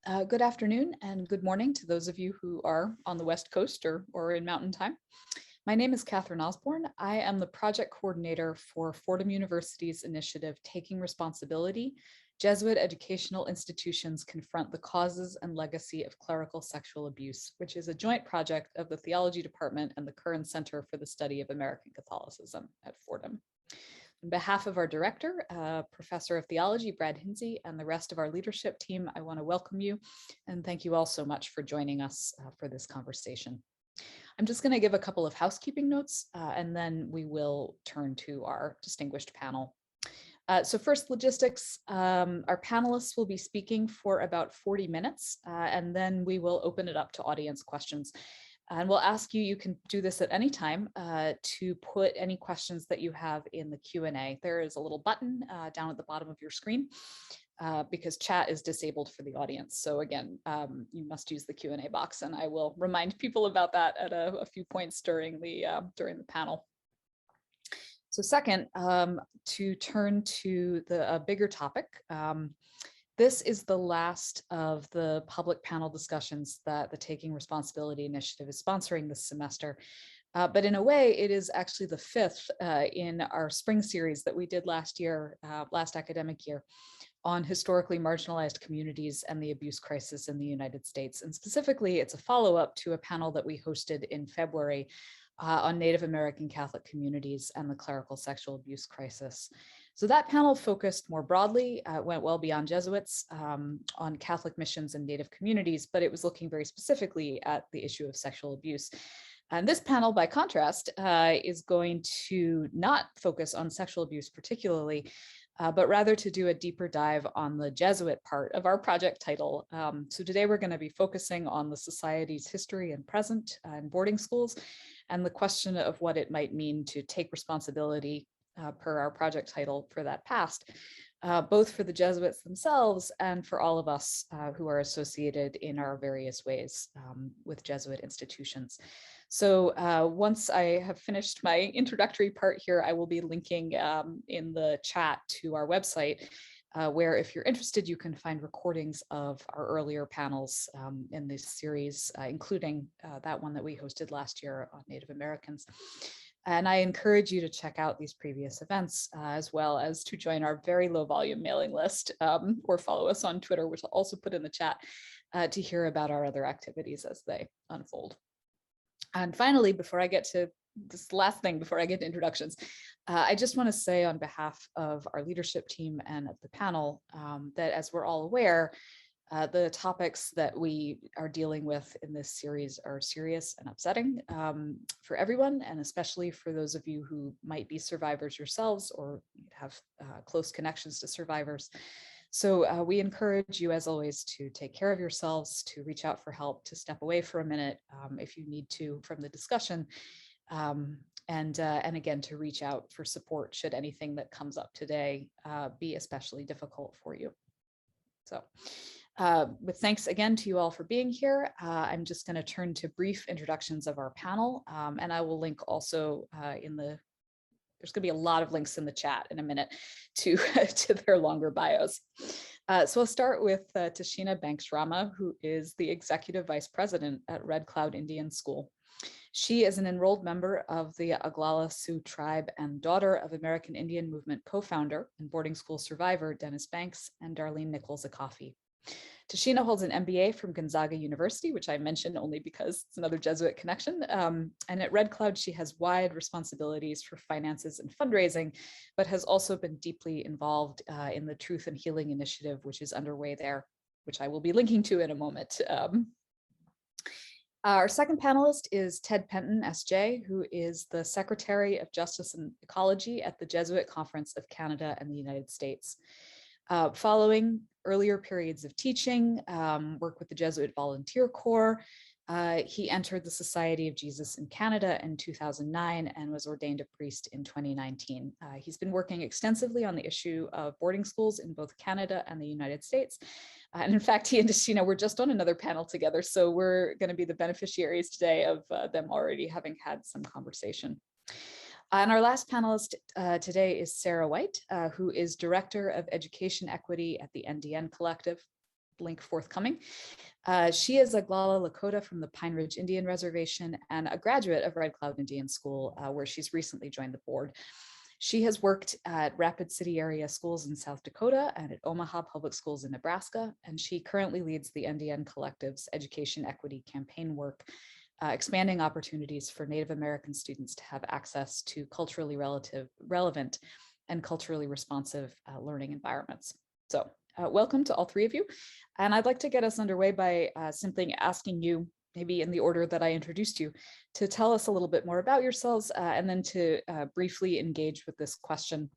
Good afternoon and good morning to those of you who are on the West Coast or in Mountain Time. My name is Catherine Osborne. I am the project coordinator for Fordham University's initiative Taking Responsibility, Jesuit Educational Institutions Confront the Causes and Legacy of Clerical Sexual Abuse, which is a joint project of the Theology Department and the Curran Center for the Study of American Catholicism at Fordham. On behalf of our director, Professor of Theology, Brad Hinsey, and the rest of our leadership team, I want to welcome you and thank you all so much for joining us for this conversation. I'm just going to give a couple of housekeeping notes and then we will turn to our distinguished panel. So first, logistics. Our panelists will be speaking for about 40 minutes and then we will open it up to audience questions. And we'll ask you, you can do this at any time, to put any questions that you have in the Q&A. There is a little button down at the bottom of your screen because chat is disabled for the audience. So again, you must use the Q&A box, and I will remind people about that at a few points during the panel. So second, to turn to the bigger topic, this is the last of the public panel discussions that the Taking Responsibility Initiative is sponsoring this semester. But in a way, it is actually the fifth in our spring series that we did last year, last academic year, on historically marginalized communities and the abuse crisis in the United States. And specifically, it's a follow-up to a panel that we hosted in February on Native American Catholic communities and the clerical sexual abuse crisis. So that panel focused more broadly, went well beyond Jesuits, on Catholic missions and Native communities, but it was looking very specifically at the issue of sexual abuse. And this panel, by contrast, is going to not focus on sexual abuse particularly, but rather to do a deeper dive on the Jesuit part of our project title. So today we're going to be focusing on the Society's history and present in boarding schools, and the question of what it might mean to take responsibility per our project title for that past, both for the Jesuits themselves and for all of us who are associated in our various ways with Jesuit institutions. So once I have finished my introductory part here, I will be linking in the chat to our website, where if you're interested, you can find recordings of our earlier panels in this series, including that one that we hosted last year on Native Americans. And I encourage you to check out these previous events, as well as to join our very low volume mailing list or follow us on Twitter, which I'll also put in the chat to hear about our other activities as they unfold. And finally, before I get to this last thing, before I get to introductions, I just want to say on behalf of our leadership team and of the panel that, as we're all aware, the topics that we are dealing with in this series are serious and upsetting for everyone, and especially for those of you who might be survivors yourselves or have close connections to survivors. So we encourage you, as always, to take care of yourselves, to reach out for help, to step away for a minute if you need to from the discussion, and again, to reach out for support should anything that comes up today be especially difficult for you. So. With thanks again to you all for being here, I'm just going to turn to brief introductions of our panel, and I will link also there's going to be a lot of links in the chat in a minute to, to their longer bios. So I'll start with Tashina Banks-Rama, who is the Executive Vice President at Red Cloud Indian School. She is an enrolled member of the Oglala Sioux tribe and daughter of American Indian Movement co-founder and boarding school survivor Dennis Banks and Darlene Nichols-Acoffey. Tashina holds an MBA from Gonzaga University, which I mention only because it's another Jesuit connection. And at Red Cloud, she has wide responsibilities for finances and fundraising, but has also been deeply involved in the Truth and Healing Initiative, which is underway there, which I will be linking to in a moment. Our second panelist is Ted Penton Sj, who is the Secretary of Justice and Ecology at the Jesuit Conference of Canada and the United States. Following earlier periods of teaching, work with the Jesuit Volunteer Corps, he entered the Society of Jesus in Canada in 2009 and was ordained a priest in 2019. He's been working extensively on the issue of boarding schools in both Canada and the United States. And in fact, he and Tashina were just on another panel together, so we're going to be the beneficiaries today of them already having had some conversation. And our last panelist today is Sarah White, who is Director of Education Equity at the NDN Collective. link forthcoming. She is a Glala Lakota from the Pine Ridge Indian Reservation and a graduate of Red Cloud Indian School, where she's recently joined the board. She has worked at Rapid City area schools in South Dakota and at Omaha Public Schools in Nebraska, and she currently leads the NDN Collective's education equity campaign work, expanding opportunities for Native American students to have access to culturally relevant and culturally responsive learning environments. So welcome to all three of you. And I'd like to get us underway by simply asking you, maybe in the order that I introduced you, to tell us a little bit more about yourselves and then to briefly engage with this question.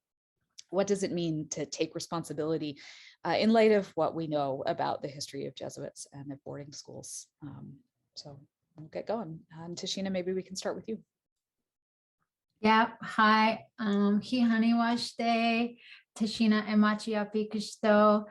What does it mean to take responsibility in light of what we know about the history of Jesuits and of boarding schools? So we'll get going. Tashina, maybe we can start with you. Yeah, hi. Hihani washte, Tashina emachiapi kushto,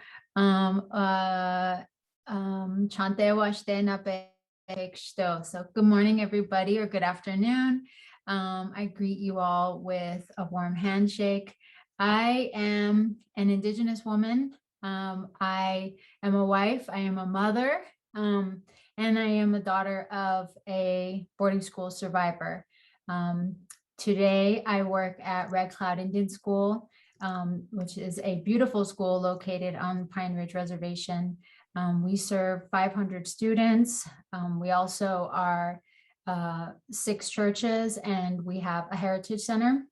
chante washte nape kushto. So good morning, everybody, or good afternoon. I greet you all with a warm handshake. I am an Indigenous woman. I am a wife, I am a mother, and I am a daughter of a boarding school survivor. Today, I work at Red Cloud Indian School, which is a beautiful school located on Pine Ridge Reservation. We serve 500 students. We also are 6 churches, and we have a heritage center.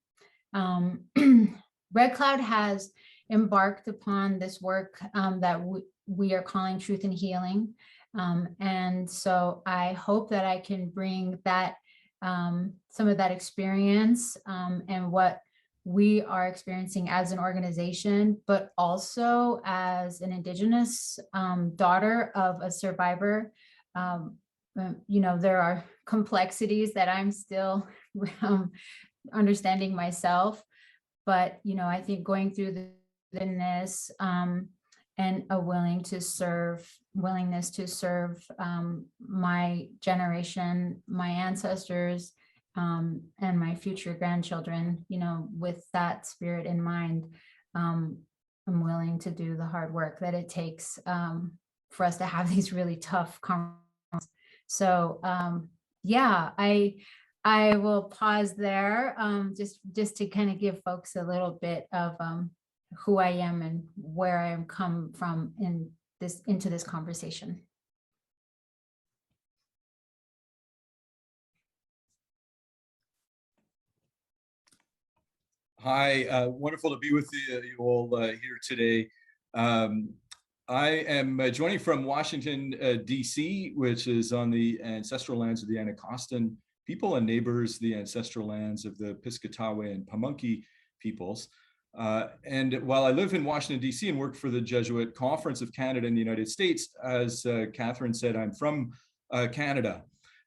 Red Cloud has embarked upon this work that we are calling Truth and Healing. And so I hope that I can bring that some of that experience and what we are experiencing as an organization, but also as an Indigenous daughter of a survivor. You know, there are complexities that I'm still understanding myself, but, you know, I think going through this and a willingness to serve my generation, my ancestors, and my future grandchildren, you know, with that spirit in mind, I'm willing to do the hard work that it takes for us to have these really tough conversations. So yeah, I will pause there just to kind of give folks a little bit of who I am and where I am come from into this conversation. Hi, wonderful to be with you all here today. I am joining from Washington, D.C., which is on the ancestral lands of the Anacostan people and neighbors, the ancestral lands of the Piscataway and Pamunkey peoples. And while I live in Washington, D.C. and work for the Jesuit Conference of Canada in the United States, as Catherine said, I'm from Canada.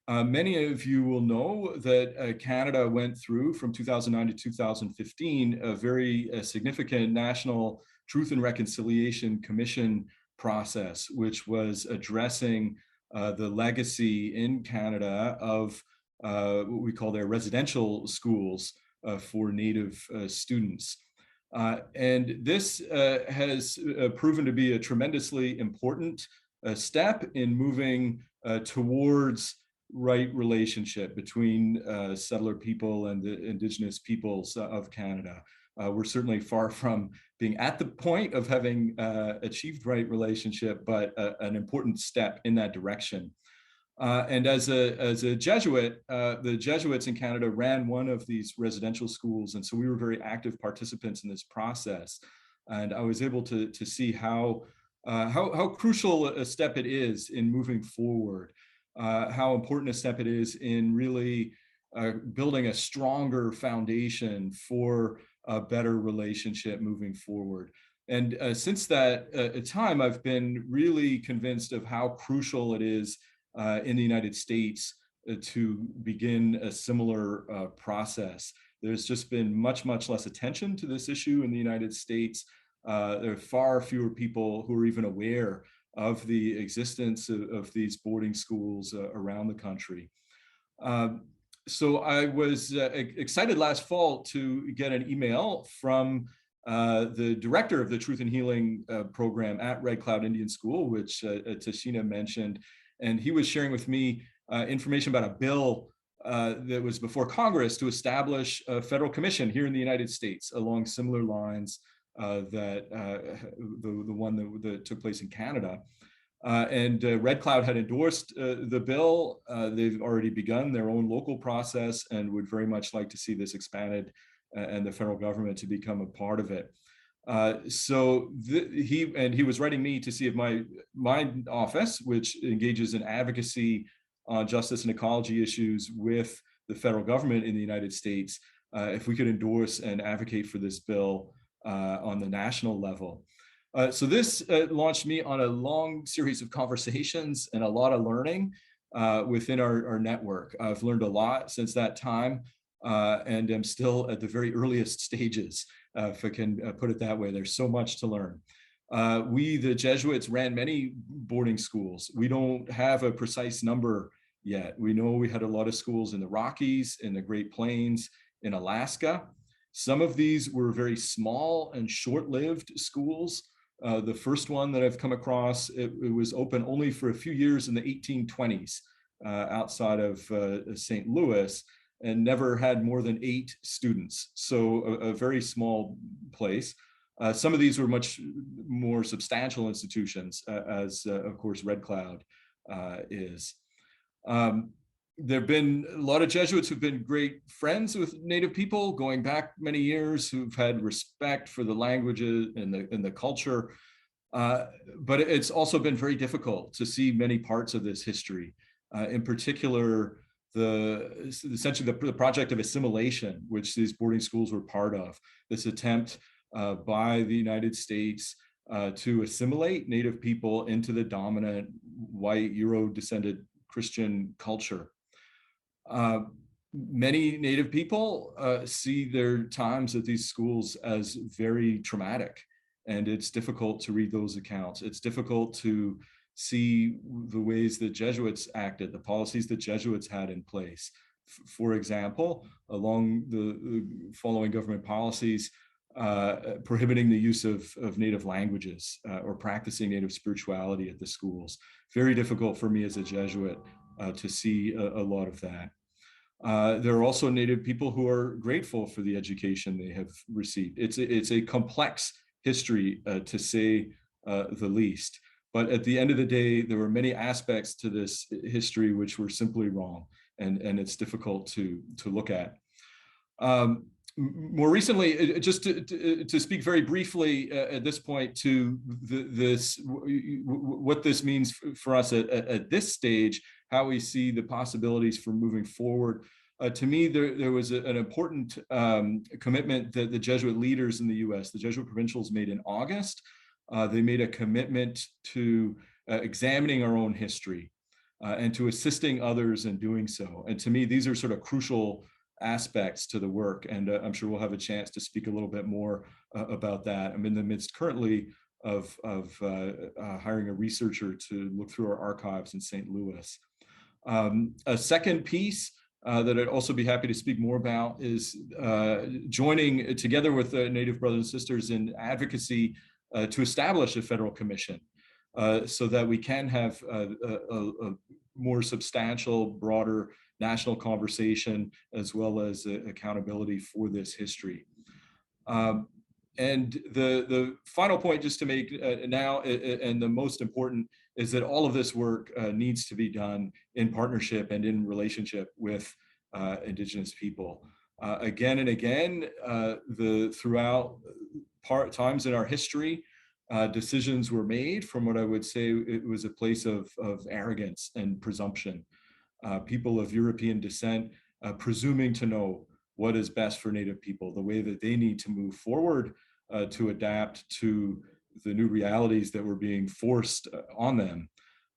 Many of you will know that Canada went through, from 2009 to 2015, a very significant National Truth and Reconciliation Commission process, which was addressing the legacy in Canada of what we call their residential schools for Native students. And this has proven to be a tremendously important step in moving towards right relationship between settler people and the Indigenous peoples of Canada. We're certainly far from being at the point of having achieved right relationship, but an important step in that direction. And as a Jesuit, the Jesuits in Canada ran one of these residential schools, and so we were very active participants in this process. And I was able to see how crucial a step it is in moving forward, how important a step it is in really building a stronger foundation for a better relationship moving forward. And since that time, I've been really convinced of how crucial it is in the United States to begin a similar process. There's just been much less attention to this issue in the United States. There are far fewer people who are even aware of the existence of these boarding schools around the country. So I was excited last fall to get an email from the director of the Truth and Healing program at Red Cloud Indian School, which Tashina mentioned. And he was sharing with me information about a bill that was before Congress to establish a federal commission here in the United States along similar lines that the one that took place in Canada. And Red Cloud had endorsed the bill. They've already begun their own local process and would very much like to see this expanded and the federal government to become a part of it. He was writing me to see if my office, which engages in advocacy on justice and ecology issues with the federal government in the United States, if we could endorse and advocate for this bill on the national level. So this launched me on a long series of conversations and a lot of learning within our network. I've learned a lot since that time and am still at the very earliest stages, if I can put it that way. There's so much to learn. We, the Jesuits, ran many boarding schools. We don't have a precise number yet. We know we had a lot of schools in the Rockies, in the Great Plains, in Alaska. Some of these were very small and short-lived schools. The first one that I've come across, it was open only for a few years in the 1820s outside of St. Louis, and never had more than 8 students. So a very small place. Some of these were much more substantial institutions, as of course Red Cloud is. There have been a lot of Jesuits who've been great friends with Native people going back many years, who've had respect for the languages and the culture. But it's also been very difficult to see many parts of this history, in particular, essentially the project of assimilation, which these boarding schools were part of, this attempt by the United States to assimilate Native people into the dominant white Euro-descended Christian culture. Many Native people see their times at these schools as very traumatic, and it's difficult to read those accounts. It's difficult to see the ways that Jesuits acted, the policies that Jesuits had in place. For example, along the following government policies, prohibiting the use of Native languages or practicing Native spirituality at the schools. Very difficult for me as a Jesuit to see a lot of that. There are also Native people who are grateful for the education they have received. It's a complex history, to say the least. But at the end of the day, there were many aspects to this history which were simply wrong, and it's difficult to look at. More recently, just to speak very briefly at this point to what this means for us at this stage, how we see the possibilities for moving forward. To me, there was an important commitment that the Jesuit leaders in the US, the Jesuit provincials, made in August. They made a commitment to examining our own history and to assisting others in doing so. And to me, these are sort of crucial aspects to the work. And I'm sure we'll have a chance to speak a little bit more about that. I'm in the midst currently of hiring a researcher to look through our archives in St. Louis. A second piece that I'd also be happy to speak more about is joining together with Native brothers and sisters in advocacy to establish a federal commission so that we can have a more substantial, broader national conversation, as well as accountability for this history. And the final point just to make now, and the most important, is that all of this work needs to be done in partnership and in relationship with Indigenous people. Again and again, throughout times in our history, decisions were made from what I would say it was a place of arrogance and presumption. People of European descent presuming to know what is best for Native people, the way that they need to move forward to adapt to the new realities that were being forced on them.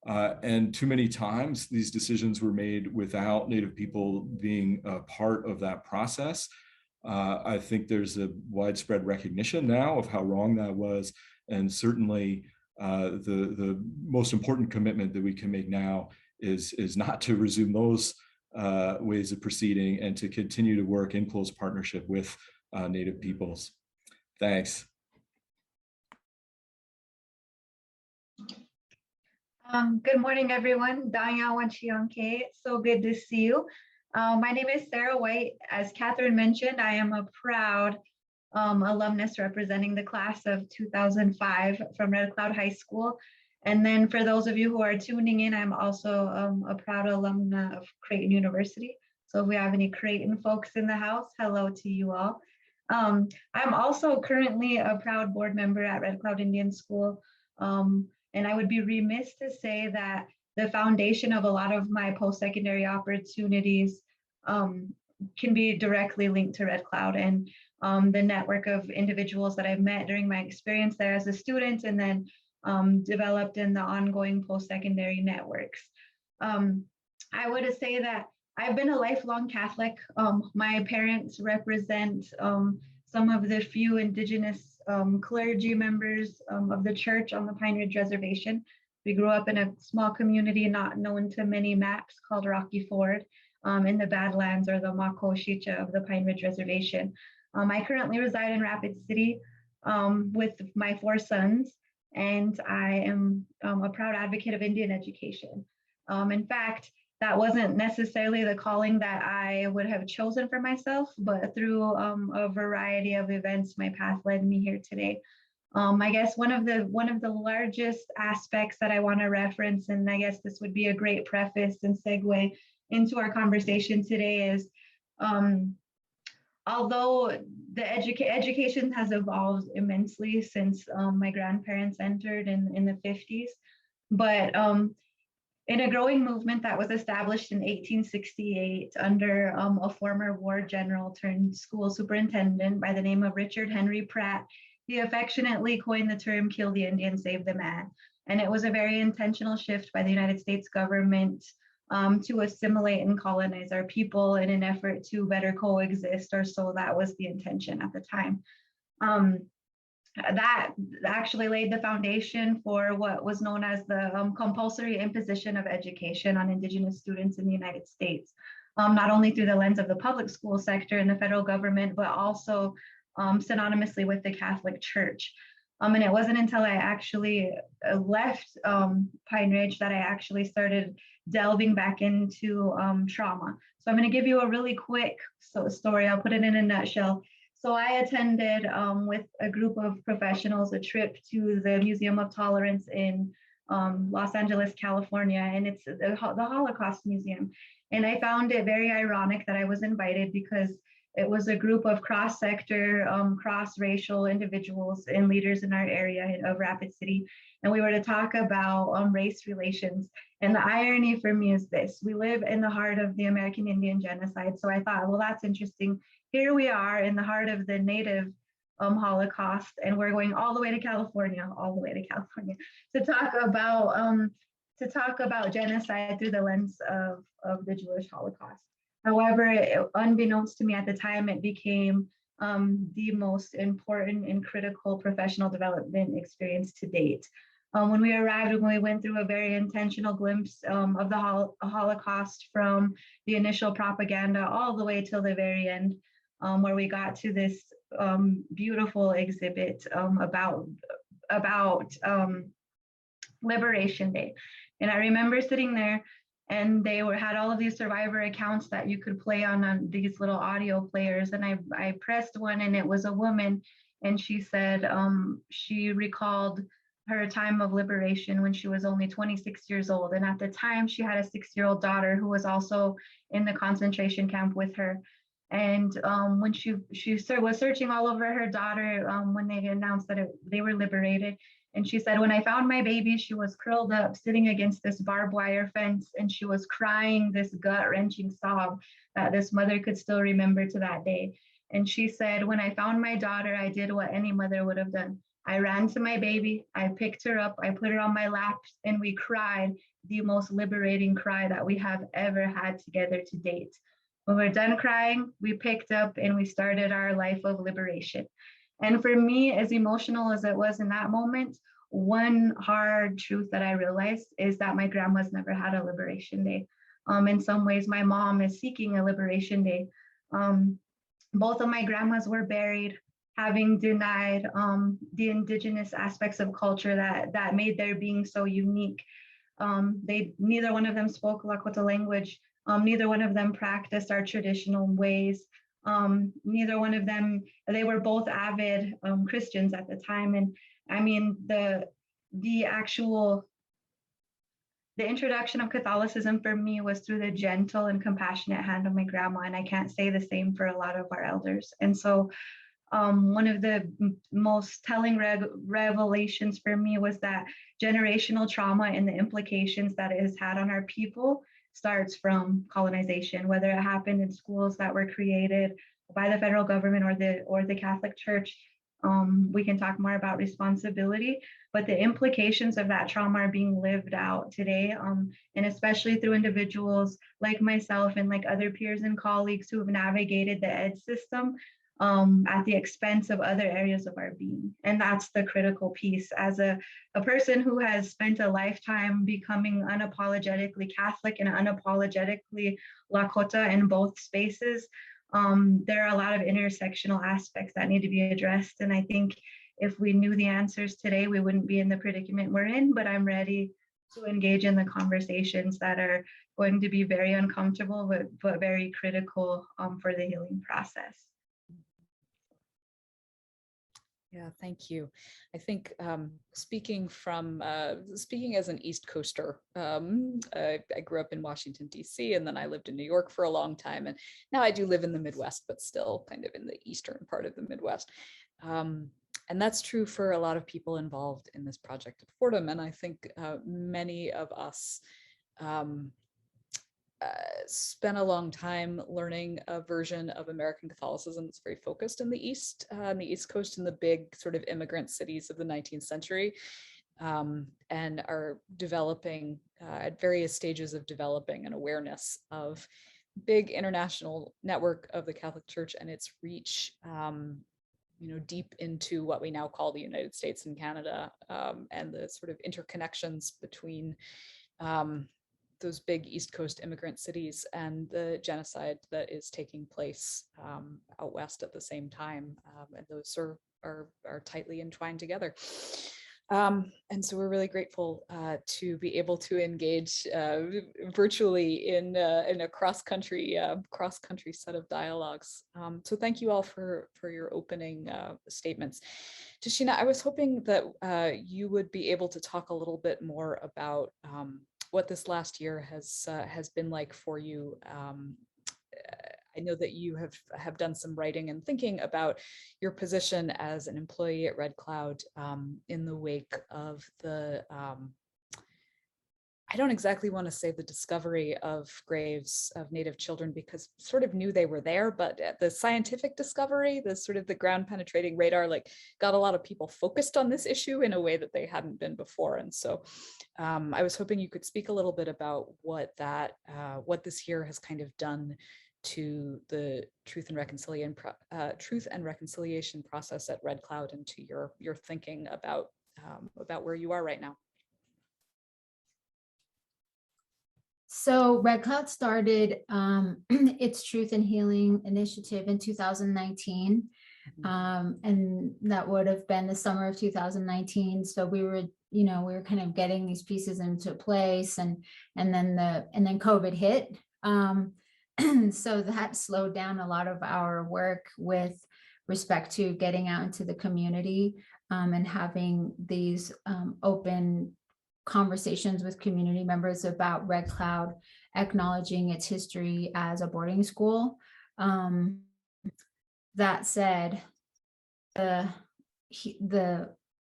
And too many times these decisions were made without Native people being a part of that process. I think there's a widespread recognition now of how wrong that was. And certainly the most important commitment that we can make now is not to resume those ways of proceeding and to continue to work in close partnership with Native peoples. Thanks. Good morning, everyone. So good to see you. My name is Sarah White. As Catherine mentioned, I am a proud alumnus representing the class of 2005 from Red Cloud High School. And then for those of you who are tuning in, I'm also a proud alumna of Creighton University. So if we have any Creighton folks in the house, hello to you all. I'm also currently a proud board member at Red Cloud Indian School. And I would be remiss to say that the foundation of a lot of my post-secondary opportunities can be directly linked to Red Cloud and the network of individuals that I've met during my experience there as a student, and then developed in the ongoing post-secondary networks. I would say that I've been a lifelong Catholic. My parents represent some of the few Indigenous clergy members of the church on the Pine Ridge Reservation. We grew up in a small community not known to many maps called Rocky Ford in the Badlands, or the Makoshicha of the Pine Ridge Reservation. I currently reside in Rapid City with my 4 sons, and I am a proud advocate of Indian education. In fact, that wasn't necessarily the calling that I would have chosen for myself, but through a variety of events, my path led me here today. I guess one of the largest aspects that I want to reference, and I guess this would be a great preface and segue into our conversation today, is although the education has evolved immensely since my grandparents entered in the 50s, but in a growing movement that was established in 1868 under a former war general turned school superintendent by the name of Richard Henry Pratt, he affectionately coined the term "kill the Indian, save the man." And it was a very intentional shift by the United States government to assimilate and colonize our people in an effort to better coexist, or so that was the intention at the time. That actually laid the foundation for what was known as the compulsory imposition of education on Indigenous students in the United States, not only through the lens of the public school sector and the federal government, but also synonymously with the Catholic Church. And it wasn't until I actually left Pine Ridge that I actually started delving back into trauma. So I'm going to give you a really quick story. I'll put it in a nutshell. So I attended with a group of professionals a trip to the Museum of Tolerance in Los Angeles, California, and it's the Holocaust Museum. And I found it very ironic that I was invited because it was a group of cross-sector, cross-racial individuals and leaders in our area of Rapid City. And we were to talk about race relations. And the irony for me is this: we live in the heart of the American Indian genocide. So I thought, well, that's interesting. Here we are in the heart of the Native Holocaust, and we're going all the way to California, to talk about genocide through the lens of the Jewish Holocaust. However, unbeknownst to me at the time, it became the most important and critical professional development experience to date. When we arrived and we went through a very intentional glimpse of the Holocaust from the initial propaganda all the way till the very end, where we got to this beautiful exhibit about Liberation Day. And I remember sitting there, and they had all of these survivor accounts that you could play on these little audio players. And I pressed one, and it was a woman, and she said she recalled her time of liberation when she was only 26 years old. And at the time, she had a 6-year-old daughter who was also in the concentration camp with her. And when she was searching all over her daughter when they announced that they were liberated, and she said, when I found my baby, she was curled up, sitting against this barbed wire fence, and she was crying this gut-wrenching sob that this mother could still remember to that day. And she said, when I found my daughter, I did what any mother would have done. I ran to my baby, I picked her up, I put her on my lap, and we cried the most liberating cry that we have ever had together to date. When we're done crying, we picked up and we started our life of liberation. And for me, as emotional as it was in that moment, one hard truth that I realized is that my grandma's never had a Liberation Day. In some ways, my mom is seeking a Liberation Day. Both of my grandmas were buried. having denied the Indigenous aspects of culture that made their being so unique. Neither one of them spoke Lakota language. Neither one of them practiced our traditional ways. Neither one of them, they were both avid Christians at the time. And I mean, the introduction of Catholicism for me was through the gentle and compassionate hand of my grandma, and I can't say the same for a lot of our elders. And so one of the most telling revelations for me was that generational trauma and the implications that it has had on our people starts from colonization, whether it happened in schools that were created by the federal government or the Catholic Church. We can talk more about responsibility, but the implications of that trauma are being lived out today, and especially through individuals like myself and like other peers and colleagues who have navigated the ed system at the expense of other areas of our being. And that's the critical piece. As a person who has spent a lifetime becoming unapologetically Catholic and unapologetically Lakota in both spaces, there are a lot of intersectional aspects that need to be addressed. And I think if we knew the answers today, we wouldn't be in the predicament we're in, but I'm ready to engage in the conversations that are going to be very uncomfortable, but very critical for the healing process. Yeah, thank you. I think speaking as an East Coaster, I grew up in Washington, D.C., and then I lived in New York for a long time. And now I do live in the Midwest, but still kind of in the eastern part of the Midwest. And that's true for a lot of people involved in this project at Fordham. And I think many of us spent a long time learning a version of American Catholicism that's very focused in the East Coast, in the big sort of immigrant cities of the 19th century, and are developing at various stages of developing an awareness of big international network of the Catholic Church and its reach, deep into what we now call the United States and Canada, and the sort of interconnections between those big East Coast immigrant cities and the genocide that is taking place out west at the same time. And those are tightly entwined together. And so we're really grateful to be able to engage virtually in a cross-country set of dialogues. So thank you all for your opening statements. Tashina, I was hoping that you would be able to talk a little bit more about what this last year has been like for you. I know that you have done some writing and thinking about your position as an employee at Red Cloud in the wake of the, I don't exactly want to say the discovery of graves of Native children, because sort of knew they were there, but the scientific discovery, the sort of the ground penetrating radar, like got a lot of people focused on this issue in a way that they hadn't been before. And so I was hoping you could speak a little bit about what this year has kind of done to the truth and reconciliation process at Red Cloud, and to your thinking about where you are right now. So Red Cloud started its Truth and Healing initiative in 2019, and that would have been the summer of 2019. So we were kind of getting these pieces into place, and then COVID hit. So that slowed down a lot of our work with respect to getting out into the community and having these open conversations with community members about Red Cloud, acknowledging its history as a boarding school. That said, the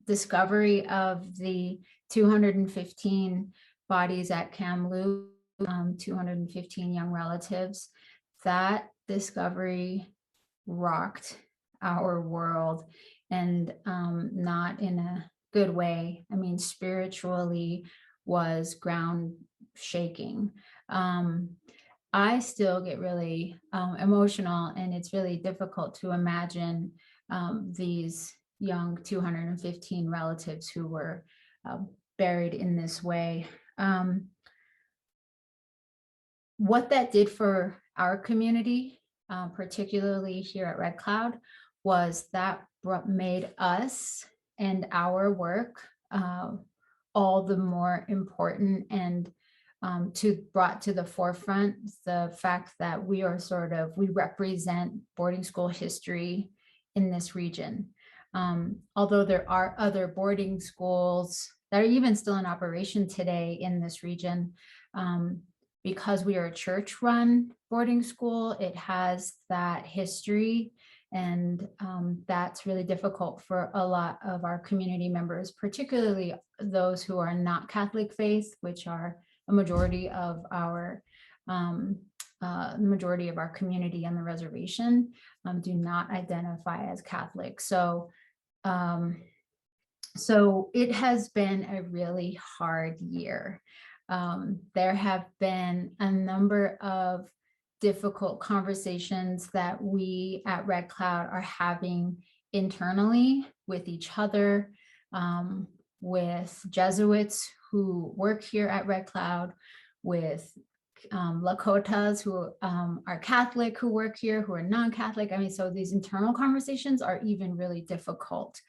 discovery of the 215 bodies at Kamloops, 215 young relatives, that discovery rocked our world, and not in a good way. I mean, spiritually was ground shaking. I still get really emotional, and it's really difficult to imagine these young 215 relatives who were buried in this way. What that did for our community, particularly here at Red Cloud, was that made us and our work all the more important, and brought to the forefront the fact that we represent boarding school history in this region. Although there are other boarding schools that are even still in operation today in this region, because we are a church-run boarding school, it has that history, and that's really difficult for a lot of our community members, particularly those who are not Catholic faith, which are a majority of our community on the reservation, do not identify as Catholic. So it has been a really hard year. There have been a number of difficult conversations that we at Red Cloud are having internally with each other, with Jesuits who work here at Red Cloud, with Lakotas who are Catholic who work here, who are non-Catholic. I mean, so these internal conversations are even really difficult.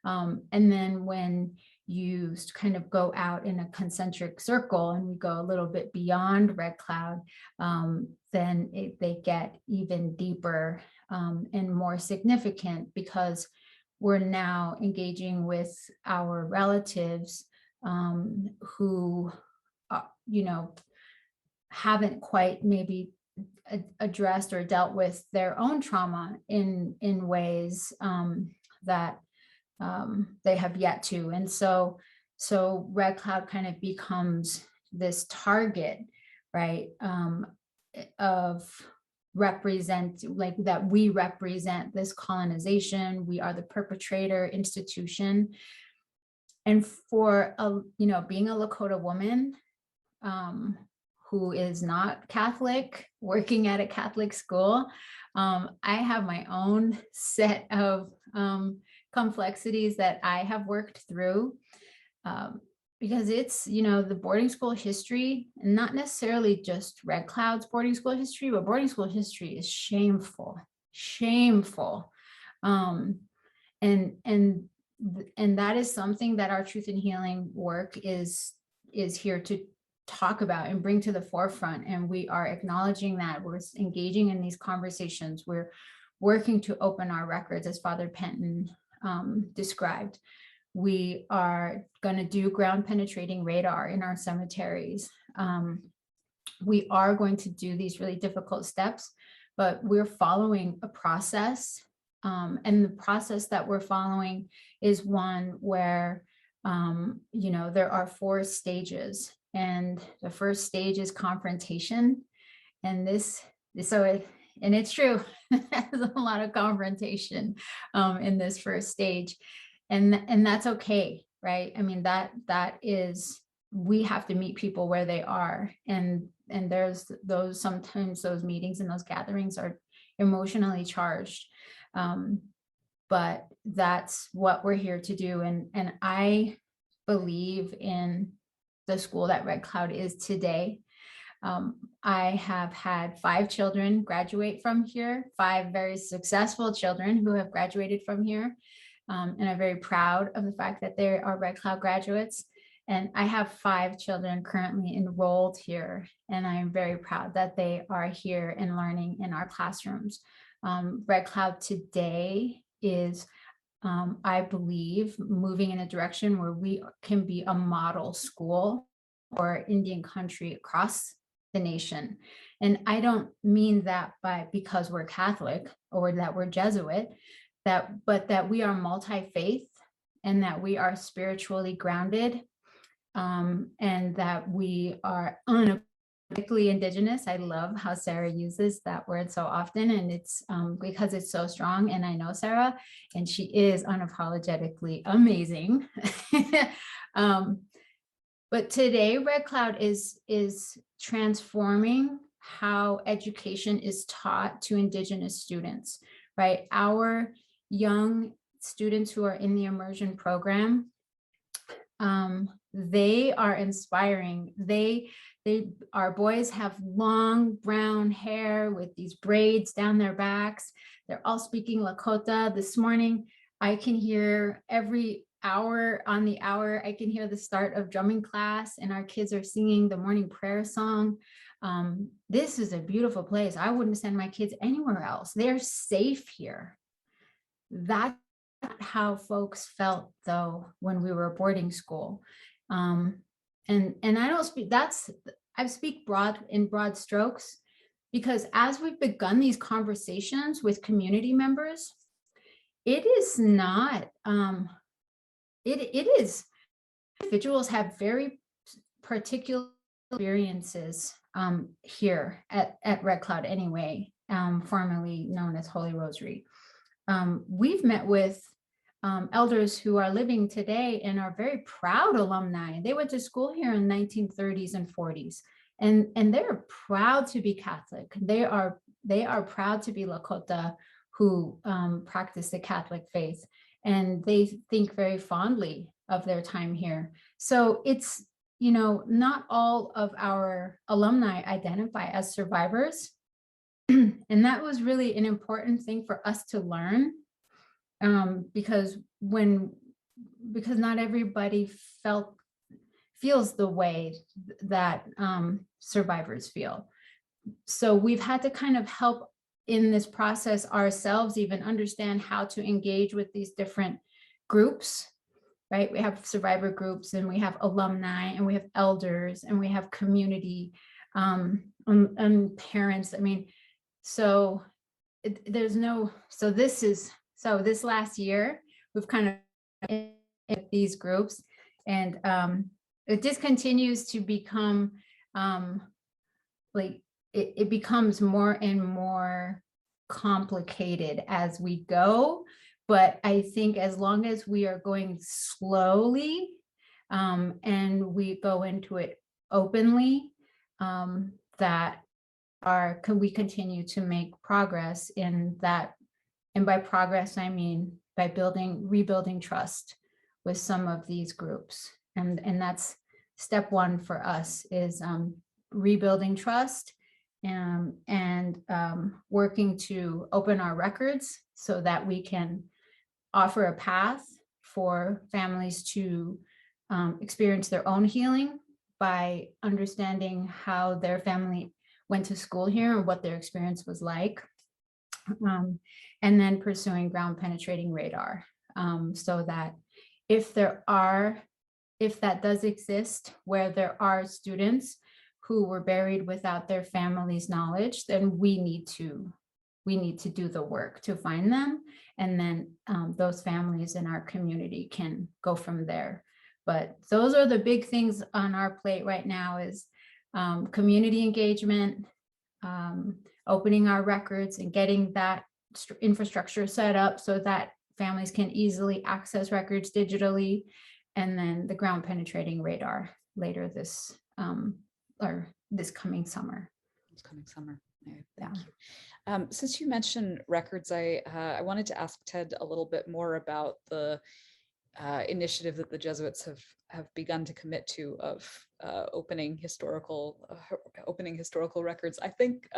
And then when you kind of go out in a concentric circle and we go a little bit beyond Red Cloud, then they get even deeper and more significant, because we're now engaging with our relatives who, haven't quite maybe addressed or dealt with their own trauma in ways that they have yet to. And so Red Cloud kind of becomes this target, right, of that we represent this colonization. We are the perpetrator institution. And for being a Lakota woman who is not Catholic, working at a Catholic school, I have my own set of complexities that I have worked through, because it's, the boarding school history, and not necessarily just Red Cloud's boarding school history, but boarding school history is shameful. And that is something that our Truth and Healing work is here to talk about and bring to the forefront. And we are acknowledging that. We're engaging in these conversations. We're working to open our records, as Father Penton described. We are going to do ground penetrating radar in our cemeteries. We are going to do these really difficult steps, but we're following a process. And the process that we're following is one where, there are 4 stages. And the first stage is confrontation. And it's true, there's a lot of confrontation in this first stage. And that's okay, right? I mean, that is, we have to meet people where they are. And there's sometimes those meetings and those gatherings are emotionally charged. But that's what we're here to do. And I believe in the school that Red Cloud is today. I have had 5 children graduate from here, 5 very successful children who have graduated from here. And I'm very proud of the fact that they are Red Cloud graduates. And I have 5 children currently enrolled here. And I am very proud that they are here and learning in our classrooms. Red Cloud today is, I believe, moving in a direction where we can be a model school for Indian country across the nation. And I don't mean that because we're Catholic or that we're Jesuit, but that we are multi-faith and that we are spiritually grounded, and that we are unapologetically Indigenous. I love how Sarah uses that word so often, and it's because it's so strong. And I know Sarah, and she is unapologetically amazing. But today, Red Cloud is transforming how education is taught to Indigenous students, right? Our young students who are in the immersion program, They are inspiring. Our boys have long brown hair with these braids down their backs. They're all speaking Lakota. This morning, I can hear every hour on the hour, I can hear the start of drumming class, and our kids are singing the morning prayer song. This is a beautiful place. I wouldn't send my kids anywhere else. They're safe here. That's how folks felt, though, when we were boarding school. And I don't speak, I speak in broad strokes, because as we've begun these conversations with community members, it is not, it is, individuals have very particular experiences here at Red Cloud anyway, formerly known as Holy Rosary. We've met with elders who are living today and are very proud alumni. They went to school here in the 1930s and 40s, and they're proud to be Catholic. They are proud to be Lakota who practice the Catholic faith, and they think very fondly of their time here. So it's, you know, not all of our alumni identify as survivors. And that was really an important thing for us to learn, because not everybody feels the way that survivors feel. So we've had to kind of help in this process ourselves even understand how to engage with these different groups, right? We have survivor groups, and we have alumni, and we have elders, and we have community and parents. I mean, so this last year, we've kind of in these groups, and it just continues to become like it becomes more and more complicated as we go. But I think as long as we are going slowly and we go into it openly, we continue to make progress in that. And by progress, I mean by rebuilding trust with some of these groups. And that's step one for us, is rebuilding trust and working to open our records so that we can offer a path for families to experience their own healing by understanding how their family went to school here and what their experience was like. And then pursuing ground penetrating radar, so that if that does exist, where there are students who were buried without their family's knowledge, then we need to do the work to find them, and then those families in our community can go from there. But those are the big things on our plate right now, is community engagement, opening our records and getting that infrastructure set up so that families can easily access records digitally, and then the ground penetrating radar later this coming summer. Thank you. Since you mentioned records, I wanted to ask Ted a little bit more about the initiative that the Jesuits have begun to commit to of opening historical records. I think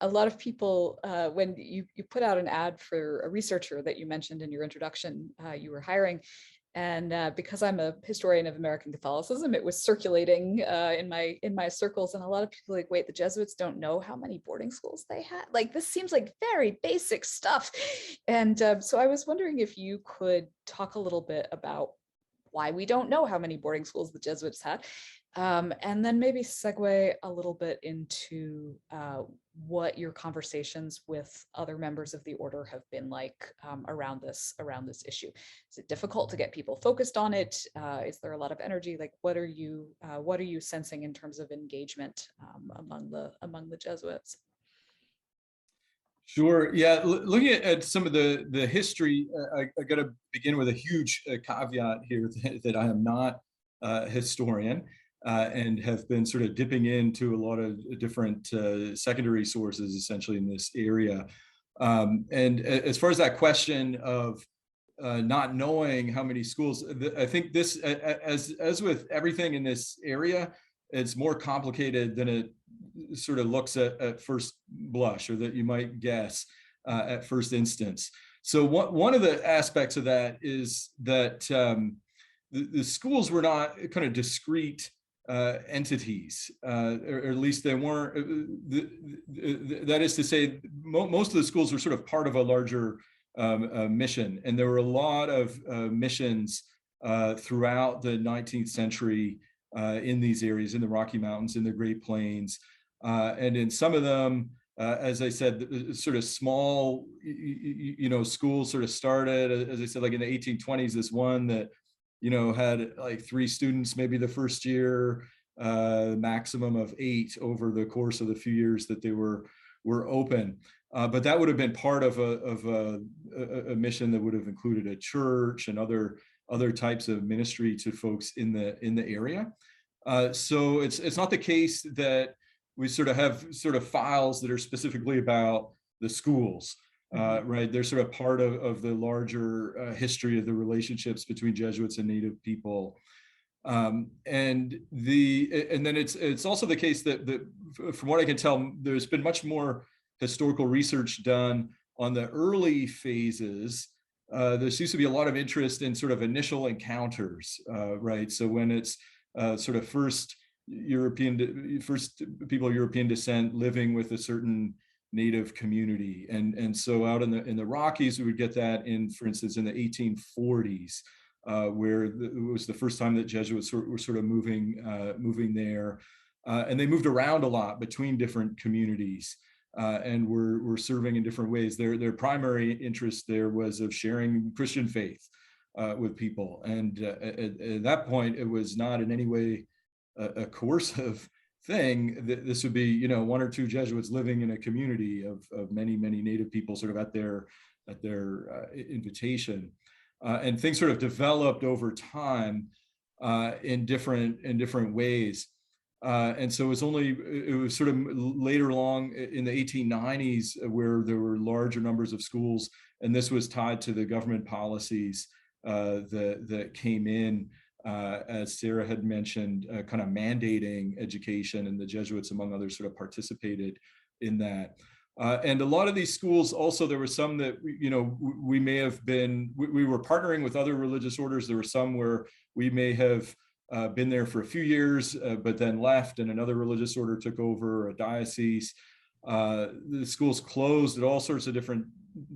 a lot of people, when you put out an ad for a researcher that you mentioned in your introduction, you were hiring, and because I'm a historian of American Catholicism, it was circulating in my circles, and a lot of people like, wait, the Jesuits don't know how many boarding schools they had? Like, this seems like very basic stuff. And so I was wondering if you could talk a little bit about why we don't know how many boarding schools the Jesuits had, and then maybe segue a little bit into what your conversations with other members of the order have been like around this issue. Is it difficult to get people focused on it? Is there a lot of energy? Like, what are you sensing in terms of engagement among the Jesuits? Sure. Yeah. Looking at some of the history, I got to begin with a huge caveat here that I am not a historian and have been sort of dipping into a lot of different secondary sources, essentially, in this area. And as far as that question of not knowing how many schools. I think this, as with everything in this area, it's more complicated than it sort of looks at first blush, or that you might guess at first instance. So one of the aspects of that is that the schools were not kind of discrete entities, or at least they weren't. That is to say, most of the schools were sort of part of a larger mission, and there were a lot of missions throughout the 19th century in these areas, in the Rocky Mountains, in the Great Plains, and in some of them, as I said, sort of small, schools sort of started, as I said, like in the 1820s. This one that had like 3 students maybe the first year, maximum of 8 over the course of the few years that they were open. But that would have been part of a mission that would have included a church and other types of ministry to folks in the area. So it's not the case that we sort of have files that are specifically about the schools. Right, they're sort of part of the larger history of the relationships between Jesuits and Native people, and then it's also the case that from what I can tell, there's been much more historical research done on the early phases. There seems to be a lot of interest in sort of initial encounters, right? So when it's sort of first people of European descent living with a certain Native community, and so out in the Rockies, we would get that for instance, in the 1840s, where it was the first time that Jesuits were sort of moving there, and they moved around a lot between different communities, and were serving in different ways. Their primary interest there was of sharing Christian faith with people, and at that point, it was not in any way a coercive thing. This would be 1 or 2 Jesuits living in a community of many Native people sort of at their invitation, and things sort of developed over time in different ways, and so it was sort of later along in the 1890s where there were larger numbers of schools, and this was tied to the government policies that came in, as Sarah had mentioned, kind of mandating education, and the Jesuits, among others, sort of participated in that. And a lot of these schools also, there were some that, we were partnering with other religious orders. There were some where we may have been there for a few years, but then left, and another religious order took over a diocese. The schools closed at all sorts of different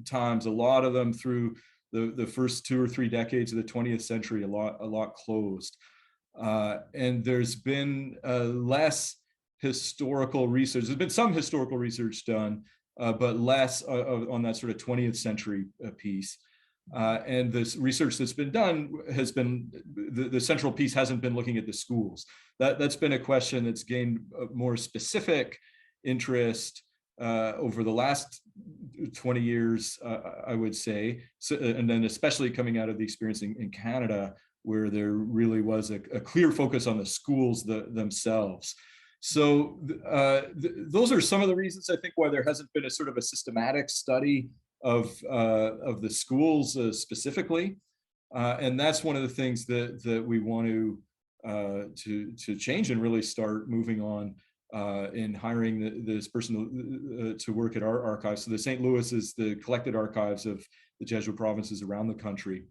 times, a lot of them through the first 2 or 3 decades of the 20th century, a lot closed. And there's been less historical research. There's been some historical research done, but less on that sort of 20th century piece. And this research that's been done has been, the central piece hasn't been looking at the schools. That's been a question that's gained more specific interest over the last 20 years, I would say, so, and then especially coming out of the experience in Canada, where there really was a clear focus on the schools themselves. So those are some of the reasons, I think, why there hasn't been a sort of a systematic study of the schools specifically, and that's one of the things that we want to change and really start moving on. In hiring this person to work at our archives. So the St. Louis is the collected archives of the Jesuit provinces around the country.